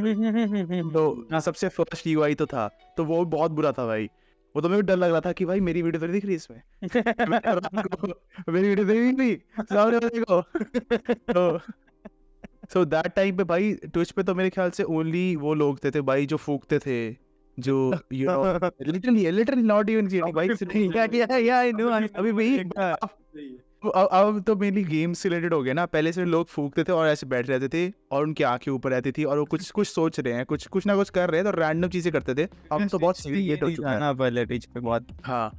तो सबसे फर्स्ट UI तो था, तो वो बहुत बुरा था भाई। वो तो मेरे को डर लग रहा था कि भाई मेरी वीडियो तो नहीं दिख रही इसमें मेरी वीडियो तो नहीं दिख रही सामने वाले को सो दैट टाइम पे भाई ट्विच पे तो मेरे ख्याल से ओनली वो लोग थे भाई जो फूकते थे, जो you know literally not even cheating भाई आई नो अभी भाई अब तो मेनली गेम्स से रिलेटेड हो गया ना। पहले से लोग फूकते थे और ऐसे बैठ रहते थे और उनकी आंखें ऊपर रहती थी और वो कुछ सोच रहे हैं, कुछ ना कुछ कर रहे हैं, तो रैंडम चीजें करते थे। अब तो बहुत सीरियस हो चुका है पहले ट्विच पे बहुत। हाँ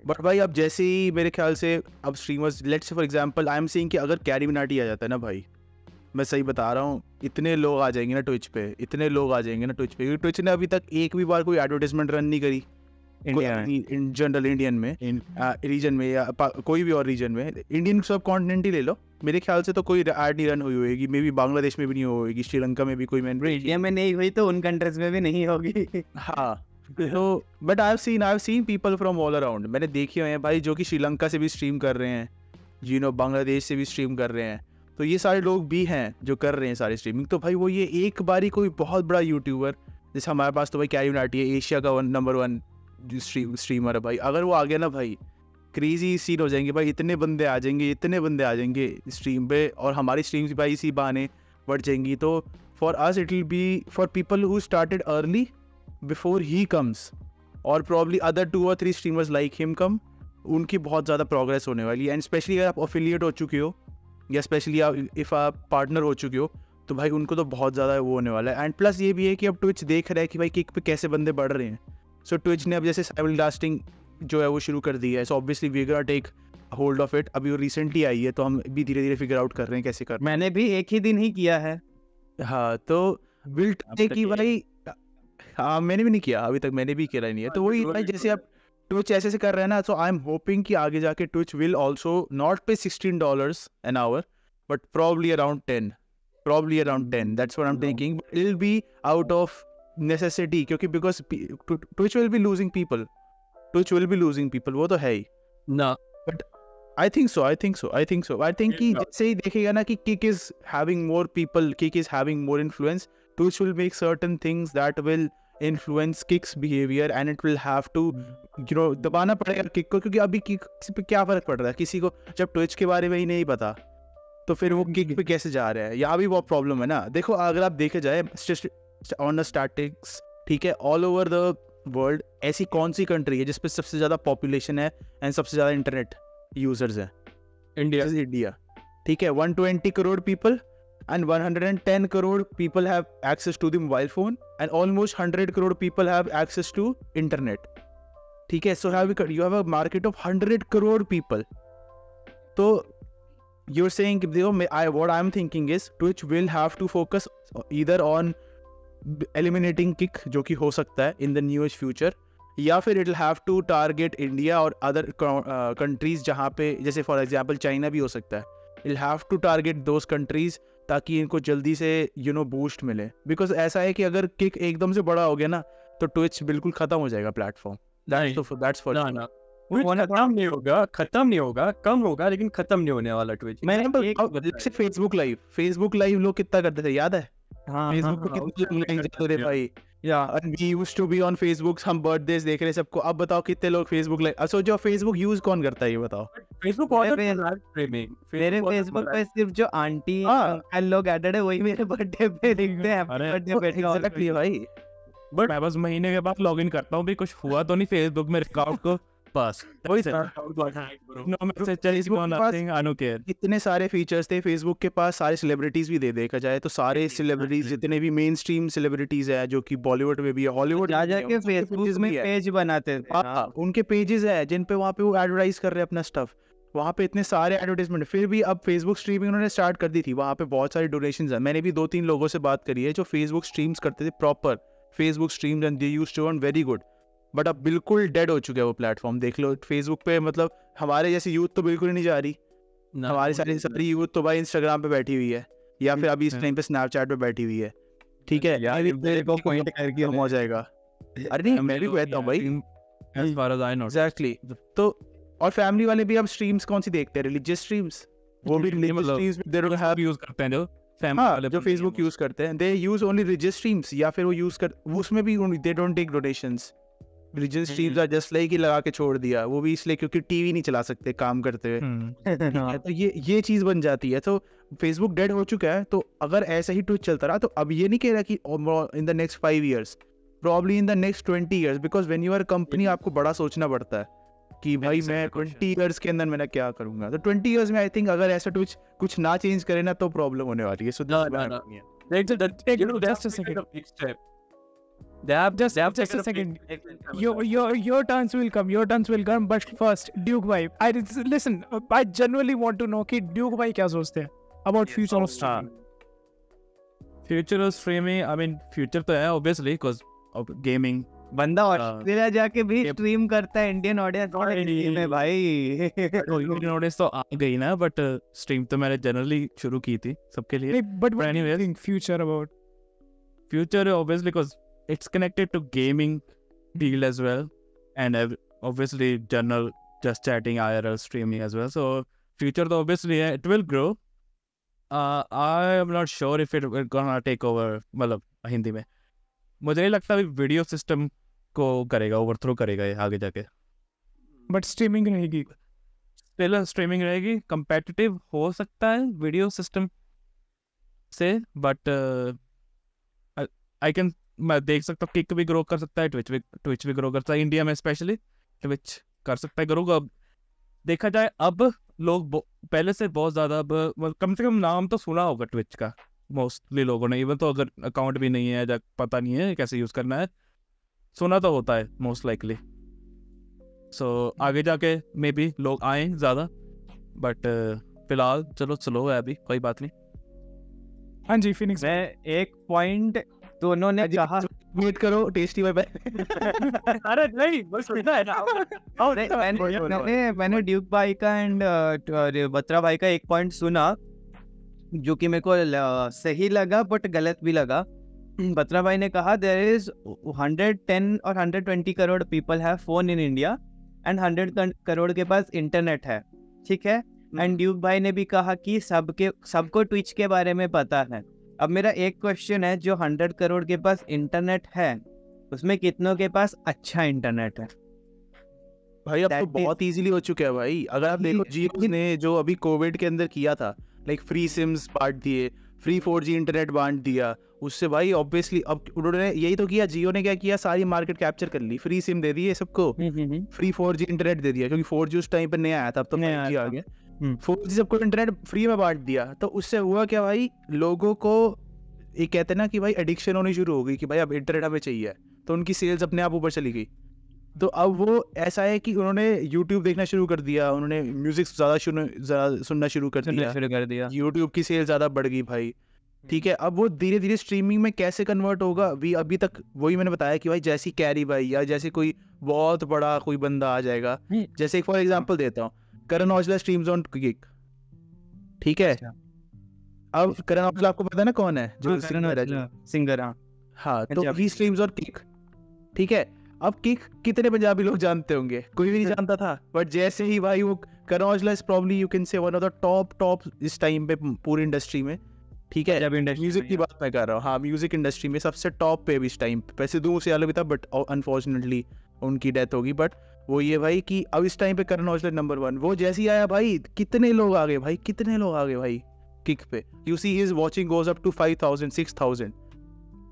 बट भाई अब जैसे ही मेरे ख्याल से अब streamers, let's say for example I am saying कि अगर कैरी मिनाटी आ जाता है ना भाई, मैं सही बता रहा हूँ, इतने लोग आ जाएंगे ना ट्विच पे, इतने लोग आ जाएंगे ना ट्विच पे, क्योंकि ट्विच ने अभी तक एक भी बार कोई एडवर्टाइजमेंट रन नहीं करी इन जनरल इंडियन में रीजन में या कोई भी और रीजन में, इंडियन सब कॉन्टिनेंट ही ले लो, मेरे ख्याल से तो कोई एड नहीं रन हुई होगी। मे बी बांग्लादेश में भी नहीं होगी, श्रीलंका में भी कोई मैंने इंडिया में नहीं हुई तो उन कंट्रीज में भी नहीं होगी। हाँ तो but I have seen people from all around, मैंने देखे हुए हैं भाई जो कि श्रीलंका से भी स्ट्रीम कर रहे हैं, यू नो बांग्लादेश से भी स्ट्रीम कर रहे हैं, तो ये सारे लोग भी हैं जो कर रहे हैं सारी स्ट्रीमिंग। तो भाई वो ये एक बारी कोई बहुत बड़ा यूट्यूबर, जैसे हमारे पास तो भाई कैरी मिनाटी है, एशिया का नंबर 1 स्ट्रीमर है भाई, अगर वो आ गया ना भाई क्रेजी सीन हो जाएंगे भाई, इतने बंदे आ जाएंगे स्ट्रीम पे और हमारी स्ट्रीम्स भाई इसी बहाने बढ़ जाएंगी। तो for us it will be for people who started early before he comes और probably other 2 or 3 streamers like him come, उनकी बहुत ज़्यादा प्रोग्रेस होने वाली है। एंड स्पेशली अगर आप एफिलिएट हो चुके हो या स्पेशली इफ़ आप पार्टनर हो चुके हो तो भाई उनको तो बहुत ज़्यादा वो होने वाला है। एंड प्लस ये भी है कि अब ट्विच देख रहा है कि भाई किक पे कैसे बंदे बढ़ रहे हैं, सो ट्विच ने अब जैसे साइमल्टास्टिंग जो है वो शुरू कर दी है, so obviously we gonna take hold of it. अभी वो रिसेंटली आई है तो हम भी धीरे धीरे फिगर आउट कर रहे हैं कैसे कर। मैंने भी एक ही दिन ही किया है। हाँ तो विल टेक कि भाई, हाँ मैंने भी नहीं किया अभी तक, मैंने भी किया नहीं है। तो वही भाई जैसे आप ट्विच ऐसे कर रहे हैं ना, तो आई एम होपिंग कि आगे जाके ट्विच विल ऑल्सो नॉट पे $16 an hour but probably around 10, that's what I'm thinking. It'll be out of necessity क्योंकि because Twitch will be losing people, वो तो है ही ना। but I think so I think कि जैसे ही देखेगा ना कि Kick is having more people, Kick is having more influence, Twitch will make certain things that will influence Kick's behavior and it will have to you know दबाना पड़ेगा Kick को, क्योंकि अभी Kick पे क्या फर्क पड़ रहा है, किसी को जब Twitch के बारे में ही नहीं पता तो फिर वो Kick पे कैसे जा रहा है, यहाँ भी बहुत प्रॉब्लम है ना। देखो अगर आप देखे जाए ऑन द स्टैटिस्टिक्स, ठीक है, ऑल ओवर द वर्ल्ड ऐसी कौन सी कंट्री है जिसपे सबसे ज़्यादा पॉपुलेशन है एंड सबसे ज़्यादा इंटरनेट यूजर्स हैं? इंडिया, ठीक है, 120 crore people and 110 crore people have access to the mobile phone and almost 100 crore people have access to internet, ठीक है, so you have a market of 100 crore people. तो you're saying what I'm thinking is Twitch will have to focus either on eliminating Kick, जो कि हो सकता है in the nearest future, या फिर it'll have to target India और other countries जहाँ पे जैसे for example चाइना भी हो सकता है, it'll have to target those countries ताकि इनको जल्दी से बूस्ट मिले। बिकॉज ऐसा है कि अगर किक एकदम से बड़ा हो गया ना तो ट्विच बिल्कुल खत्म हो जाएगा प्लेटफॉर्म। दैट्स फॉर ना खत्म नहीं होगा, कम होगा लेकिन खत्म नहीं होने वाला ट्विच। मैंने फेसबुक लाइव लोग कितना करते थे याद है? फेसबुक पे कितने लोग जाते थे भाई, and we used to be on Facebook, हम बर्थडेज देख रहे सबको। अब बताओ कितने लोग फेसबुक लाइव, सोचो फेसबुक यूज कौन करता है ये बताओ? फेसबुक मेरे फेसबुक पे सिर्फ जो आंटी लोग एडेड है वही मेरे बर्थडे पे दिखते हैं, बर्थडे पे एग्जैक्टली भाई। बट मैं बस महीने के बाद लॉगिन करता हूँ भी कुछ हुआ तो नहीं फेसबुक में अकाउंट को, बस वही इतने सारे फीचर्स थे फेसबुक के पास, सारे सेलिब्रिटीज भी देखा जाए तो सारे सेलिब्रिटीज जितने भी मेन स्ट्रीम सेलिब्रिटीज है जो कि बॉलीवुड में भी है, हॉलीवुड जा जाके फेसबुक में पेज बनाते थे, उनके पेजेस है जिन पे वहाँ पे वो एडवर्टाइज कर रहे हैं अपना स्टफ, वहाँ पे इतने सारे एडवर्टाइजमेंट। फिर भी अब फेसबुक स्ट्रीमिंग उन्होंने स्टार्ट कर दी थी, वहाँ पे बहुत सारी डोनेशंस है। मैंने भी 2-3 लोगों से बात करी है जो फेसबुक स्ट्रीम्स करते थे, proper Facebook streams, and they used to earn very good. But अब बिल्कुल डेड हो चुका है वो प्लेटफॉर्म। देख लो फेसबुक पे, मतलब हमारे जैसे यूथ तो बिल्कुल नहीं जा रही, हमारी सारी यूथ तो भाई इंस्टाग्राम पे बैठी हुई है या फिर अभी इस टाइम पे स्नैपचैट पे बैठी हुई है, ठीक है, मेरे को पॉइंट करके हो जाएगा। अरे नहीं मैं भी कहता हूँ भाई, as far as I know exactly. तो और फैमिली वाले भी अब स्ट्रीम्स कौन सी देखते हैं? रिलीजियस स्ट्रीम्स, वो भी religious मतलब streams they don't have use करते हैं जो family हाँ वाले जो बंदे हैं फेसबुक वो। यूज करते हैं, they use only religious streams, या फिर वो यूज कर उसमें भी they don't take donations. Religious streams are just like ही लगा के छोड़ दिया, वो भी इसलिए क्योंकि टीवी नहीं चला सकते काम करते हुए। ठीक है, तो ये चीज बन जाती है। तो फेसबुक डेड हो चुका है, तो अगर ऐसा ही ट्विच चलता रहा तो अब ये नहीं कह रहा कि in the next 5 years, probably in the next 20 years, because when you are a company आपको बड़ा सोचना पड़ता है कि भाई मैं 20 years के अंदर मैं क्या करूंगा। तो 20 years में आई थिंक अगर ऐसा कुछ ना चेंज करे ना तो प्रॉब्लम होने वाली है। सो Just a second. Just a second. Your turns will come. Your turns will come. But first, Duke भाई, listen. I genuinely want to know कि Duke भाई क्या सोचते हैं about future of streaming. Future of streaming, I mean future तो है obviously because of gaming. बंदा Australia जाके भी स्ट्रीम करता है, इंडियन ऑडियंस में भाई। इंडियन ऑडियंस तो आ गई ना, बट स्ट्रीम तो मैंने जनरली शुरू की थी सबके लिए। But what do you think future about? Future obviously because it's connected to gaming field as well, and obviously general just chatting IRL streaming as well. So future तो obviously है, it will grow. I am not sure if it will gonna take over, मतलब हिंदी में मुझे नहीं लगता video system को करेगा, overthrow करेगा ये आगे जाके। But streaming रहेगी। पहले स्ट्रीमिंग रहेगी, competitive हो सकता है वीडियो सिस्टम से, बट मैं देख सकता हूँ किक भी ग्रो कर सकता है, ट्विच भी ग्रो करता है, इंडिया में स्पेशली ट्विच कर सकता है ग्रो। अब देखा जाए अब लोग पहले से बहुत ज़्यादा अब कम से कम नाम तो सुना होगा ट्विच का मोस्टली लोगों ने, इवन तो अगर अकाउंट भी नहीं है या पता नहीं है कैसे यूज़ करना है, सुना तो होता है मोस्ट लाइकली। सो आगे जाके मे बी लोग आए ज़्यादा, बट फिलहाल चलो स्लो है अभी, कोई बात नहीं। हाँ जी फिनिक्स। मैं एक पॉइंट दोनों ने कहा, वेट करो टेस्टी भाई। अरे नहीं बस सुनना है ना। मैंने ड्यूक भाई का एंड बत्रा भाई का एक पॉइंट सुना जो कि मेरे को सही लगा बट गलत भी लगा। बत्रा भाई ने कहा देयर इज 110 और 120 crore people have phone in India and 100 crore के पास इंटरनेट है, ठीक है। एंड ड्यूक भाई ने भी कहा कि सबको ट्विच के बारे में पता है। अब मेरा एक क्वेश्चन है, जो 100 करोड़ के पास इंटरनेट है उसमें कितनों के पास अच्छा इंटरनेट है? भाई अब तो बहुत इजीली हो चुका है भाई। अगर आप देखो जियो ने जो अभी कोविड के अंदर किया था, लाइक फ्री सिम्स बांट दिए, फ्री 4G इंटरनेट बांट दिया, उससे भाई ऑब्वियसली अब उन्होंने यही तो किया। जियो ने क्या किया, सारी मार्केट कैप्चर कर ली, फ्री सिम दे दिए सबको, फ्री 4G इंटरनेट दे दिया, क्योंकि 4G उस टाइम पर नहीं आया था, अब तो 5G आ गया। 4G सबको इंटरनेट फ्री में बांट दिया, तो उससे हुआ क्या भाई, लोगों को ये कहते हैं ना कि भाई एडिक्शन होनी शुरू हो गई कि भाई अब इंटरनेट हमें चाहिए, तो उनकी सेल्स अपने आप ऊपर चली गई। तो अब वो ऐसा है कि उन्होंने YouTube देखना शुरू कर दिया, उन्होंने म्यूजिक ज़्यादा सुनना शुरू कर दिया, YouTube की सेल ज़्यादा बढ़ गई भाई, ठीक है। अब वो धीरे धीरे स्ट्रीमिंग में कैसे कन्वर्ट होगा, अभी तक वही मैंने बताया कि भाई जैसी कैरी भाई या जैसे कोई बहुत बड़ा कोई बंदा आ जाएगा, जैसे फॉर एग्जांपल देता हूँ, Karan Aujla streams on kick, ठीक है। अब करण औजला आपको पता है ना कौन है, जो सिंगर, हाँ, तो ही स्ट्रीम्स ऑन किक, ठीक है। अब किक कितने पंजाबी लोग जानते होंगे, कोई भी नहीं जानता था, बट जैसे ही भाई वो Karan Aujla is probably you can say one of the top इस टाइम पे पूरी इंडस्ट्री में, ठीक है। म्यूजिक की बात मैं कर रहा हूँ, हाँ, म्यूजिक इंडस्ट्री में सबसे टॉप पे भी इस टाइम पे। वैसे 2 साल भी था, बट अनफॉर्चुनेटली उनकी डेथ होगी, बट वो ये भाई कि अब इस टाइम पे करण औजला नंबर 1। वो जैसे ही आया भाई कितने लोग आ गए भाई किक पे। You see his watching goes up to 5000 6000।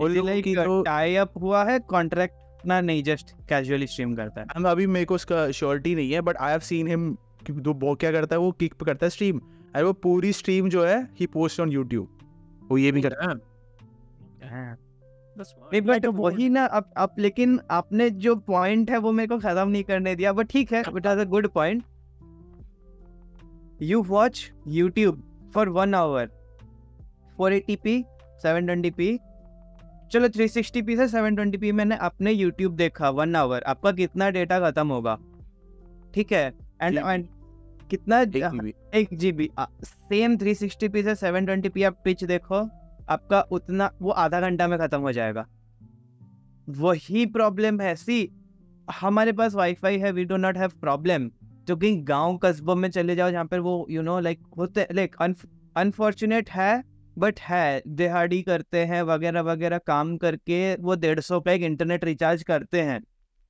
और टाई अप हुआ है, कॉन्ट्रैक्ट ना, नहीं जस्ट कैजुअली स्ट्रीम करता है। अभी मेरे को उसका श्योरिटी नहीं है, but I have seen him कि वो क्या करता है, वो किक पे करता है स्ट्रीम, और वो पूरी स्ट्रीम जो है ही पोस्ट ऑन यूट्यूब, वो ये भी करता है। नहीं बट वही ना, अब लेकिन आपने जो पॉइंट है वो मेरे को खत्म नहीं करने दिया, बट ठीक है, it was a good point. You watch YouTube for 1 hour 480p 720p, चलो 360p से 720p मैंने अपने YouTube देखा 1 hour, आपका कितना डेटा खत्म होगा, ठीक है। एंड कितना 1 GB सेम 360p से 720p आप पिच देखो, आपका उतना वो आधा घंटा में खत्म हो जाएगा। वही प्रॉब्लम है, सी हमारे पास वाईफाई है, we do not have problem, तो कहीं गांव कस्बों में चले जाओ जहाँ पर वो यू नो लाइक होते लाइक अनफॉर्चुनेट है बट है, दिहाड़ी करते हैं वगैरह वगैरह, काम करके वो 150 का एक इंटरनेट रिचार्ज करते हैं,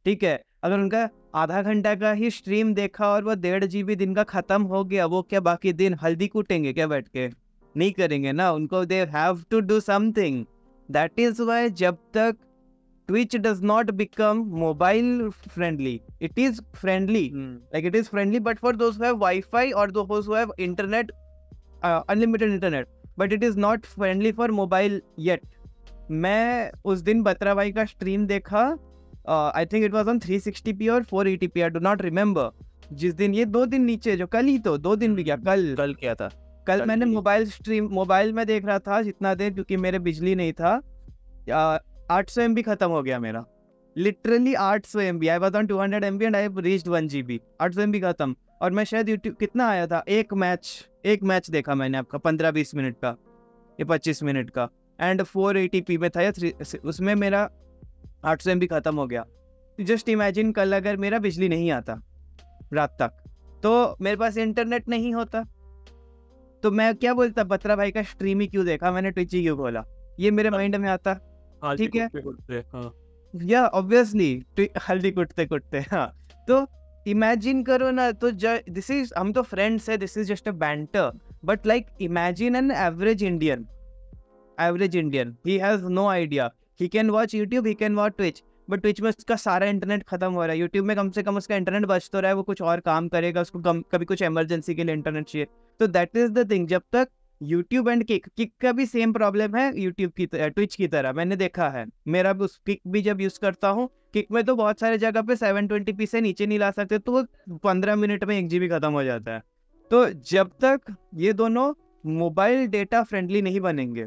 ठीक है। अगर उनका आधा घंटा का ही स्ट्रीम देखा और वो 1.5 GB दिन का खत्म हो गया, वो क्या बाकी दिन हल्दी कूटेंगे क्या बैठ के? नहीं करेंगे ना, उनको they have to do something. That is why जब तक Twitch does not become mobile friendly, it is friendly, like it is friendly, but for those who have Wi-Fi or those who have internet, unlimited internet, but it is not friendly for mobile yet. मैं उस दिन बत्रा भाई का stream देखा, I think it was on 360p और 480p, I do not remember. जिस दिन ये 2 दिन नीचे, जो कल ही तो 2 दिन भी क्या, कल क्या था? कल मैंने मोबाइल में देख रहा था जितना देर, क्योंकि मेरे बिजली नहीं था, 800 MB खत्म हो गया मेरा, literally 800 MB। I was on 200 MB and I reached 1 GB, 800 MB खत्म। और मैं शायद यूट्यूब कितना आया था, एक मैच देखा मैंने आपका 15-20 मिनट का या 25 मिनट का, एंड 480p में था या उसमें मेरा 800 MB खत्म हो गया। जस्ट इमेजिन कल अगर मेरा बिजली नहीं आता रात तक, तो मेरे पास इंटरनेट नहीं होता, तो मैं क्या बोलता, बत्रा भाई का स्ट्रीम ही क्यों देखा मैंने, ट्विच ही क्यों खोला, ये मेरे माइंड में आता, ठीक है। या ऑब्वियसली हल्दी कुटते कुटते, हाँ। तो इमेजिन करो ना, तो दिस इज, हम तो फ्रेंड्स है, this is just a banter, but like imagine an average Indian, he has no idea, he can watch YouTube, he can watch Twitch, but Twitch में उसका सारा इंटरनेट खत्म हो रहा है, यूट्यूब में कम से कम उसका इंटरनेट बच तो रहा है, वो कुछ और काम करेगा, उसको कभी कुछ इमरजेंसी के लिए इंटरनेट चाहिए। तो दैट इज द थिंग, जब तक यूट्यूब एंड किक का भी सेम प्रॉब्लम है यूट्यूब की ट्विच की तरह, मैंने देखा है, मेरा भी उस किक भी जब यूज करता हूँ, किक में तो बहुत सारे जगह पे 720p से नीचे नहीं ला सकते, तो वो 15 मिनट में 1 GB खत्म हो जाता है। तो जब तक ये दोनों मोबाइल डेटा फ्रेंडली नहीं बनेंगे,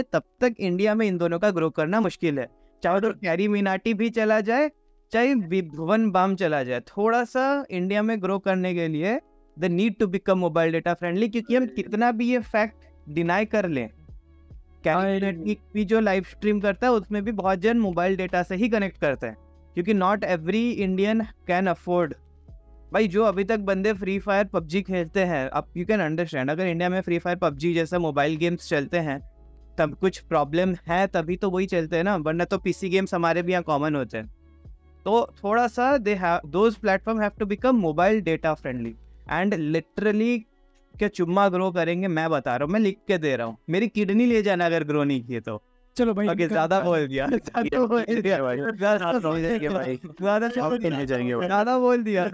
तब तक इंडिया में इन दोनों का ग्रो करना मुश्किल है। चाहे तो कैरी मिनाटी भी चला जाए, चाहे भुवन बाम चला जाए, थोड़ा सा इंडिया में ग्रो करने के लिए the need to become mobile data friendly. क्योंकि हम कितना भी ये फैक्ट डिनाई कर लें, कैरी भी जो लाइव स्ट्रीम करता है उसमें भी बहुत जन मोबाइल डेटा से ही कनेक्ट करते हैं, क्योंकि not every Indian can afford. भाई जो अभी तक बंदे फ्री फायर पबजी खेलते हैं, अब यू कैन अंडरस्टैंड, अगर इंडिया में फ्री फायर पबजी जैसा मोबाइल गेम्स चलते हैं तब कुछ प्रॉब्लम है, तभी तो वही चलते हैं ना, वरना तो पीसी गेम्स हमारे भी यहाँ कॉमन होते हैं। तो थोड़ा सा those platform have to become mobile data friendly and literally क्या चुम्मा ग्रो करेंगे, मैं बता रहा हूँ, मैं लिख के दे रहा हूँ, मेरी किडनी ले जाना अगर ग्रो नहीं किए तो। चलो भाई, ओके, ज्यादा बोल दिया, ज्यादा बोल दिया।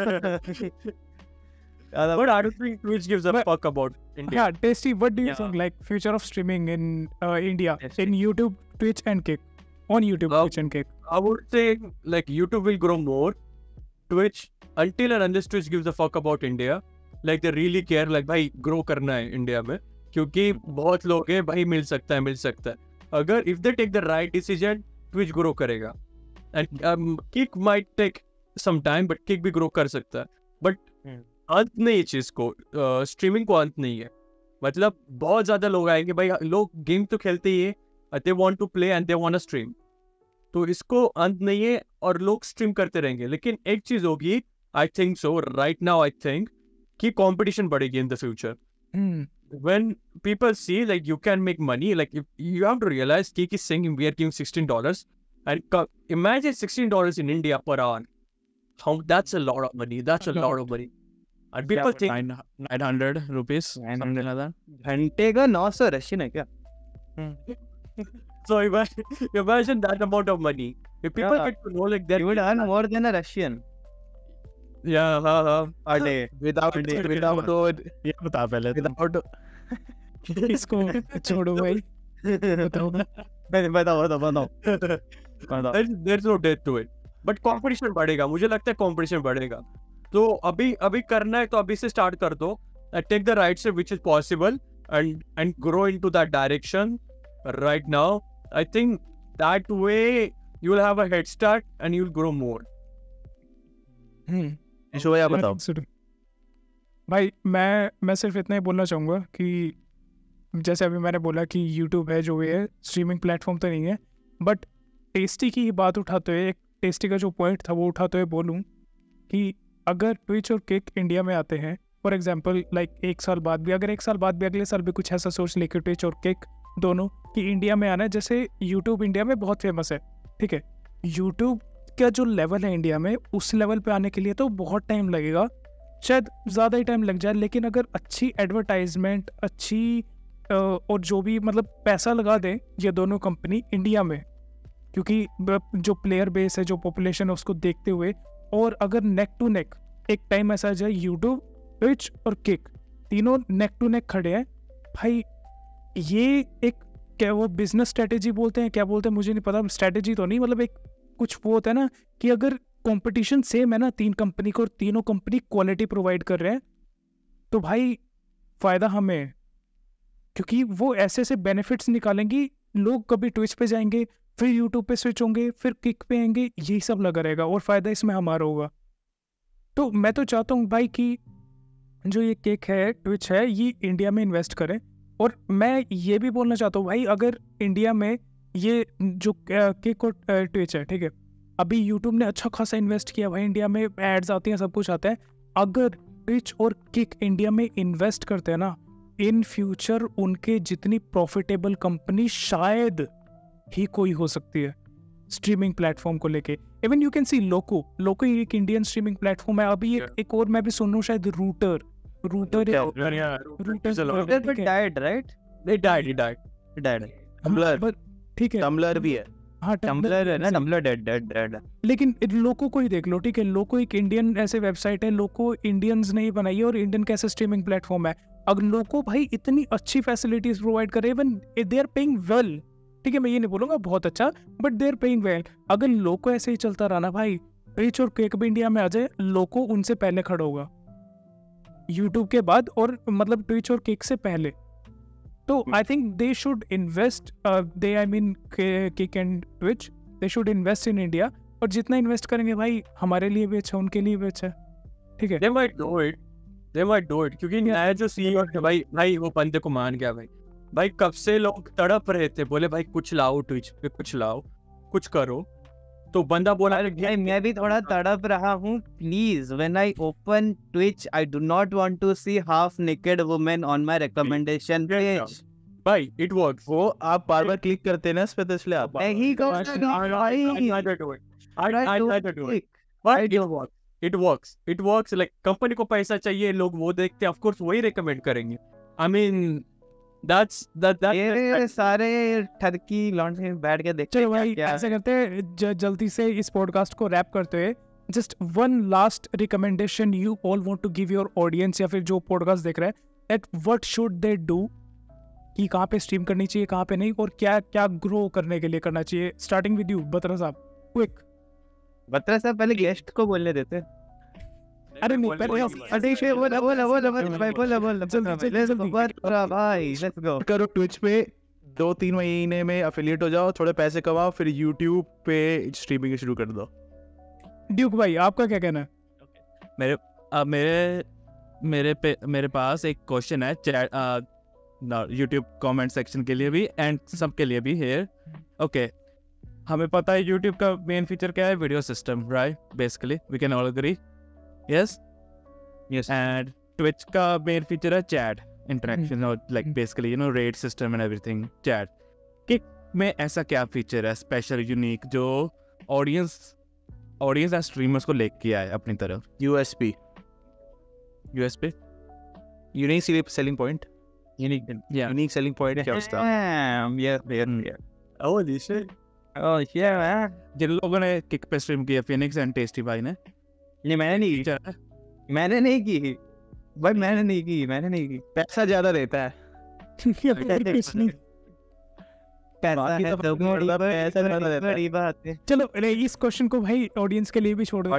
But I don't think Twitch gives a fuck about India. Yeah, Tasty, what do you think, like future of streaming in India, in YouTube, Twitch and Kick, on YouTube, Twitch and Kick? I would say like YouTube will grow more. Twitch, until and unless Twitch gives a fuck about India, like they really care, like भाई grow करना है India में, क्योंकि बहुत लोग हैं भाई, मिल सकता है। अगर if they take the right decision, Twitch grow करेगा, and Kick might take some time, but Kick भी grow कर सकता है, but अंत नहीं चीज को, स्ट्रीमिंग को अंत नहीं है। मतलब बहुत ज्यादा लोग आएंगे भाई, लोग गेम तो खेलते ही है, they want to play and they want to stream, तो इसको अंत नहीं है और लोग स्ट्रीम करते रहेंगे। लेकिन एक चीज होगी, I think so right now, I think कि कंपटीशन बढ़ेगी in the future. when people see like you can make money, like if you have to realize Kick is saying we are giving $16, and imagine $16 in India per hour, how that's a lot of money, and people think 900 rupees, something like that. घंटे का 900 Russian है क्या? so imagine that amount of money. If people get to know like that, you would earn more than a Russian. Yeah, a day without ये बता पहले without इसको छोड़ो भाई, बताओ। there's no death to it, but competition बढ़ेगा, मुझे लगता है competition बढ़ेगा। तो अभी करना है तो अभी से start कर दो, take the right step which is possible and grow into that direction right now. I think that way you will have a head start and you will grow more. Shoya बताओ भाई। मैं सिर्फ इतना ही बोलना चाहूँगा कि जैसे अभी मैंने बोला कि YouTube है जो है स्ट्रीमिंग प्लेटफॉर्म तो नहीं है, बट टेस्टी की बात उठाते हुए एक टेस्टी का जो पॉइंट था वो उठाते हुए बोलूँ कि अगर ट्विच और किक इंडिया में आते हैं, फॉर एग्जांपल लाइक एक साल बाद भी, अगर एक साल बाद भी अगले साल भी कुछ ऐसा सोच ले कि ट्विच और किक दोनों कि इंडिया में आना है, जैसे यूट्यूब इंडिया में बहुत फेमस है, ठीक है, यूट्यूब का जो लेवल है इंडिया में उस लेवल पे आने के लिए तो बहुत टाइम लगेगा, शायद ज़्यादा ही टाइम लग जाए, लेकिन अगर अच्छी एडवर्टाइजमेंट, अच्छी और जो भी मतलब पैसा लगा दें ये दोनों कंपनी इंडिया में, क्योंकि जो प्लेयर बेस है, जो पॉपुलेशन है उसको देखते हुए, और अगर नेक टू नेक एक टाइम ऐसा जाए यूट्यूब, ट्विच और किक तीनों नेक टू नेक खड़े हैं भाई, ये एक क्या वो बिजनेस स्ट्रेटेजी बोलते हैं, क्या बोलते हैं मुझे नहीं पता, स्ट्रेटेजी तो नहीं, मतलब एक कुछ वो होता है ना कि अगर कंपटीशन सेम है ना तीन कंपनी को और तीनों कंपनी क्वालिटी प्रोवाइड कर रहे हैं तो भाई फायदा हमें है, क्योंकि वो ऐसे ऐसे बेनिफिट्स निकालेंगी, लोग कभी ट्विच पे जाएंगे, फिर यूट्यूब पे स्विच होंगे, फिर किक पे आएंगे, यही सब लगा रहेगा और फायदा इसमें हमारा होगा। तो मैं तो चाहता हूँ भाई कि जो ये किक है, ट्विच है, ये इंडिया में इन्वेस्ट करें, और मैं ये भी बोलना चाहता हूँ भाई अगर इंडिया में ये जो किक और ट्विच है, ठीक है, अभी यूट्यूब ने अच्छा खासा इन्वेस्ट किया भाई, इंडिया में एड्स आती हैं, सब कुछ आता है, अगर ट्विच और किक इंडिया में इन्वेस्ट करते हैं ना, इन फ्यूचर उनके जितनी प्रॉफिटेबल कंपनी शायद ही कोई हो सकती है स्ट्रीमिंग प्लेटफॉर्म को लेके। इवन यू कैन सी लोको एक इंडियन स्ट्रीमिंग प्लेटफॉर्म है, अभी एक और मैं भी सुन रहा हूँ शायद रूटर ठीक है, टम्बलर भी है, हाँ टम्बलर है ना, टम्बलर डेड। लेकिन लोको को ही देख लो, ठीक है, लोको एक इंडियन ऐसे वेबसाइट है, लोको इंडियंस ने ही बनाई है और इंडियन कैसे स्ट्रीमिंग प्लेटफॉर्म है। अगर लोको भाई इतनी अच्छी फैसिलिटीज प्रोवाइड करे, even they are paying well, ठीक है, मैं ये नहीं बोलूंगा बहुत अच्छा, but they are paying well. अगर लोको ऐसे ही चलता रहा ना भाई, ट्विच और किक भी इंडिया में आ जाए, लोको उनसे पहले खड़ा होगा यूट्यूब के बाद, और मतलब ट्विच और किक से पहले। तो I think they should invest, they I mean kick and Twitch, they should invest in India, और जितना इन्वेस्ट करेंगे भाई हमारे लिए भी अच्छा, उनके लिए भी अच्छा, ठीक है। They might do it, क्योंकि नया जो सीईओ है भाई वो बंदे को मान गया भाई कब से लोग तड़प रहे थे, बोले भाई कुछ लाओ ट्विच पे, कुछ लाओ, कुछ करो, तो बंदा बोला भाई मैं भी थोड़ा तड़प रहा हूँ, please when I open Twitch I do not want to see half naked women on my recommendation page. भाई इट वर्क्स, वो आप बार बार क्लिक करते हैं ना इस पे, तो इसलिए आप नहीं It works. Like कंपनी को पैसा चाहिए, लोग वो देखते हैं, of course वही recommend करेंगे। I mean that's ये सारे ठरकी लॉन्डे बैठ के देखते चलो भाई ऐसा करते हैं, जल्दी से इस पॉडकास्ट को रैप करते हुए, just one last recommendation you all want to give your audience, या फिर जो पॉडकास्ट देख रहे हैं, at what should they do, कि कहाँ पे स्ट्रीम करनी चाहिए, कहाँ पे नहीं, और क्या क्या ग्रो करने के लिए करना चाहिए। स्टार्टिंग विद यू बत्रा साहब, क्विक। बत्रा साहब पहले गेस्ट को बोलने देते। अरे नहीं पहले लेट्स गो करो, ट्विच पे 2-3 महीने में अफिलिएट हो जाओ, थोड़े पैसे कमाओ, फिर यूट्यूब पे स्ट्रीमिंग शुरू कर दो। ड्यूक भाई आपका क्या कहना है? मेरे पास एक क्वेश्चन है चैट, यूट्यूब कमेंट सेक्शन के लिए भी एंड सबके लिए भी हियर। ओके, हमें पता है यूट्यूब का मेन फीचर क्या है, video system, right? Basically we can all agree, yes. And Twitch का मेन फीचर है चैट इंटरेक्शन, और like basically you know rate system and everything chat. Kick में ऐसा क्या फीचर है स्पेशल, यूनिक, जो ऑडियंस एंड स्ट्रीमर्स को लेके आए अपनी तरफ? USP, unique selling point, unique selling point क्या उसका? जिन लोगों ने किक पे स्ट्रीम किया, फिनिक्स एंड टेस्टी भाई ने। नहीं मैंने नहीं की भाई, मैंने नहीं की। पैसा ज्यादा देता है, बड़ी बात है। चलो इस क्वेश्चन को भाई ऑडियंस के लिए भी छोड़ दो,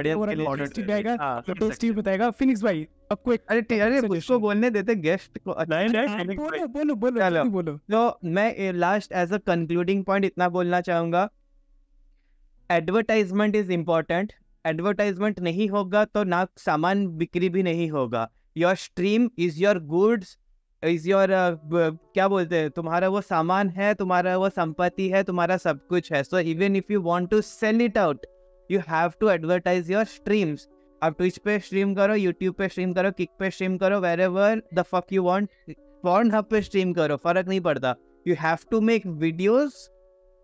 बताएगा फिनिक्स भाई आपको एक। अरे उसको बोलने देते गेस्ट को। बोलो। तो मैं last as a concluding point इतना बोलना चाहूंगा, एडवर्टाइजमेंट इज इम्पोर्टेंट। एडवर्टाइजमेंट नहीं होगा तो ना सामान बिक्री भी नहीं होगा। Your stream is your goods, is your क्या बोलते हैं, तुम्हारा वो सामान है, तुम्हारा वो संपत्ति है, तुम्हारा सब कुछ है। So even if you want to sell it out, You have to advertise your streams. आप Twitch पे stream करो, YouTube पे stream करो, Kick पे stream करो, wherever the fuck you want. Pornhub पे stream करो, फर्क नहीं पड़ता. You have to make videos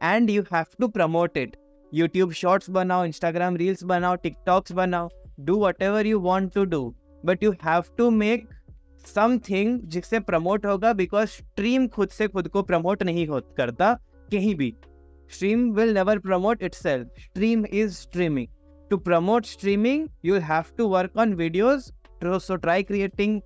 and you have to promote it. YouTube shorts बनाओ, Instagram reels बनाओ, TikToks बनाओ. Do whatever you want to do, but you have to make something जिससे promote होगा, because stream खुद से खुद को promote नहीं करता कहीं भी. Stream will never promote itself. Stream is streaming. To promote streaming, you have to work on videos. So try creating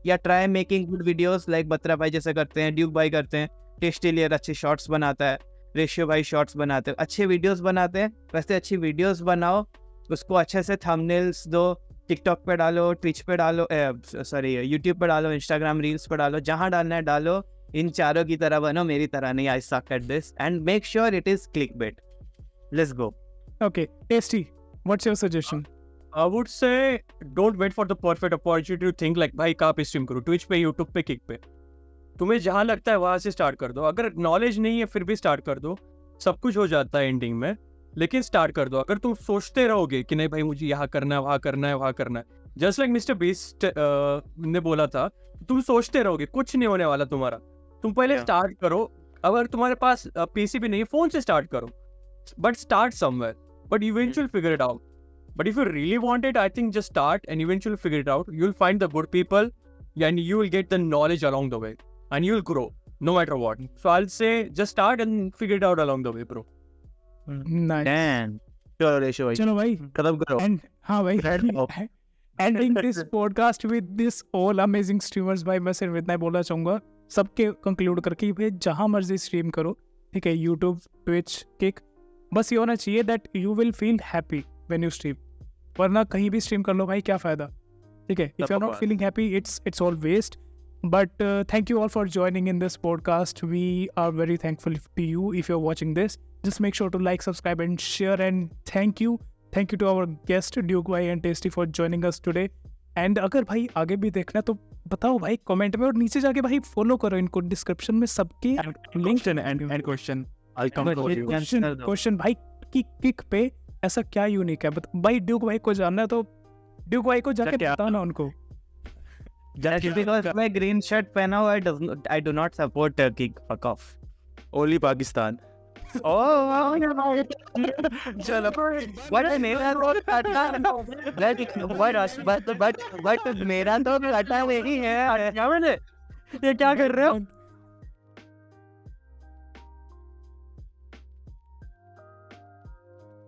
या try making good videos like Batra भाई जैसे करते हैं, ड्यूक भाई करते हैं, टेस्टी लेयर अच्छे शॉर्ट्स बनाता है, रेशियो भाई शॉर्ट्स बनाते हैं, अच्छे वीडियोस बनाते हैं. वैसे अच्छी वीडियोस बनाओ, उसको अच्छे से थंबनेल्स दो, टिकटॉक पे डालो, ट्विच पे डालो, यूट्यूब पे डालो, इंस्टाग्राम रील्स पे डालो, जहाँ डालना है डालो. इन चारों की तरह बनो, मेरी तरह नहीं. आई suck at this and make sure it is clickbait. Let's go. Okay, Tasty, what's your suggestion? I would say don't wait for the perfect opportunity to think like भाई कहाँ पे स्ट्रीम करूँ, ट्विच पे, यूट्यूब पे, kick पे. तुम्हें जहाँ लगता है वहाँ से स्टार्ट कर दो. अगर नॉलेज नहीं है फिर भी स्टार्ट कर दो, सब कुछ हो जाता है एंडिंग में, लेकिन स्टार्ट कर दो. अगर तुम सोचते रहोगे कि नहीं भाई मुझे यहाँ करना है, वहाँ करना है, वहाँ करना है, जस्ट लाइक मिस्टर बीस्ट ने बोला था, तुम सोचते रहोगे, कुछ नहीं होने वाला तुम्हारा. तुम पहले स्टार्ट करो. अगर तुम्हारे पास पीसी भी नहीं है, फोन से स्टार्ट करो, but start somewhere, but eventually figure it out. But if you really want it, I think just start and eventually figure it out. You'll find the good people and you will get the knowledge along the way and you'll grow no matter what. So I'll say just start and figure it out along the way, bro. Nice. Damn. चलो ratio भाई, चलो भाई, खत्म करो. and हाँ भाई, ending this podcast with this all amazing streamers. भाई मैं सिर्फ इतना ही बोलना चाहूँगा सबके कंक्लूड करके, भाई जहाँ मर्जी स्ट्रीम करो, ठीक है, यूट्यूब, ट्विच, किक, बस ये होना चाहिए that you will feel happy when you stream. वरना कहीं भी स्ट्रीम कर लो भाई, क्या फ़ायदा, ठीक है. If you are not feeling happy, it's all waste. But thank you all for joining in this podcast. We are very thankful to you if you're watching this. Just make sure to like, subscribe and share, and thank you to our guest Duke भाई and Tasty for joining us today. And अगर भाई आगे भी देखना तो बताओ भाई comment में, और नीचे जाके भाई फॉलो करो इनको, डिस्क्रिप्शन में सबके link and question. I'll come for you. Question भाई किक पे ऐसा क्या यूनिक है भाई. ड्यूक भाई को जानना है तो ड्यूक भाई को जाके बताना उनको. Just because मैं green shirt पहना हुआ, I do not support kick. Fuck off. Only Pakistan. चलो. What मेरा तो कटा, but मेरा तो कटा नहीं है. ये क्या कर रहे हो?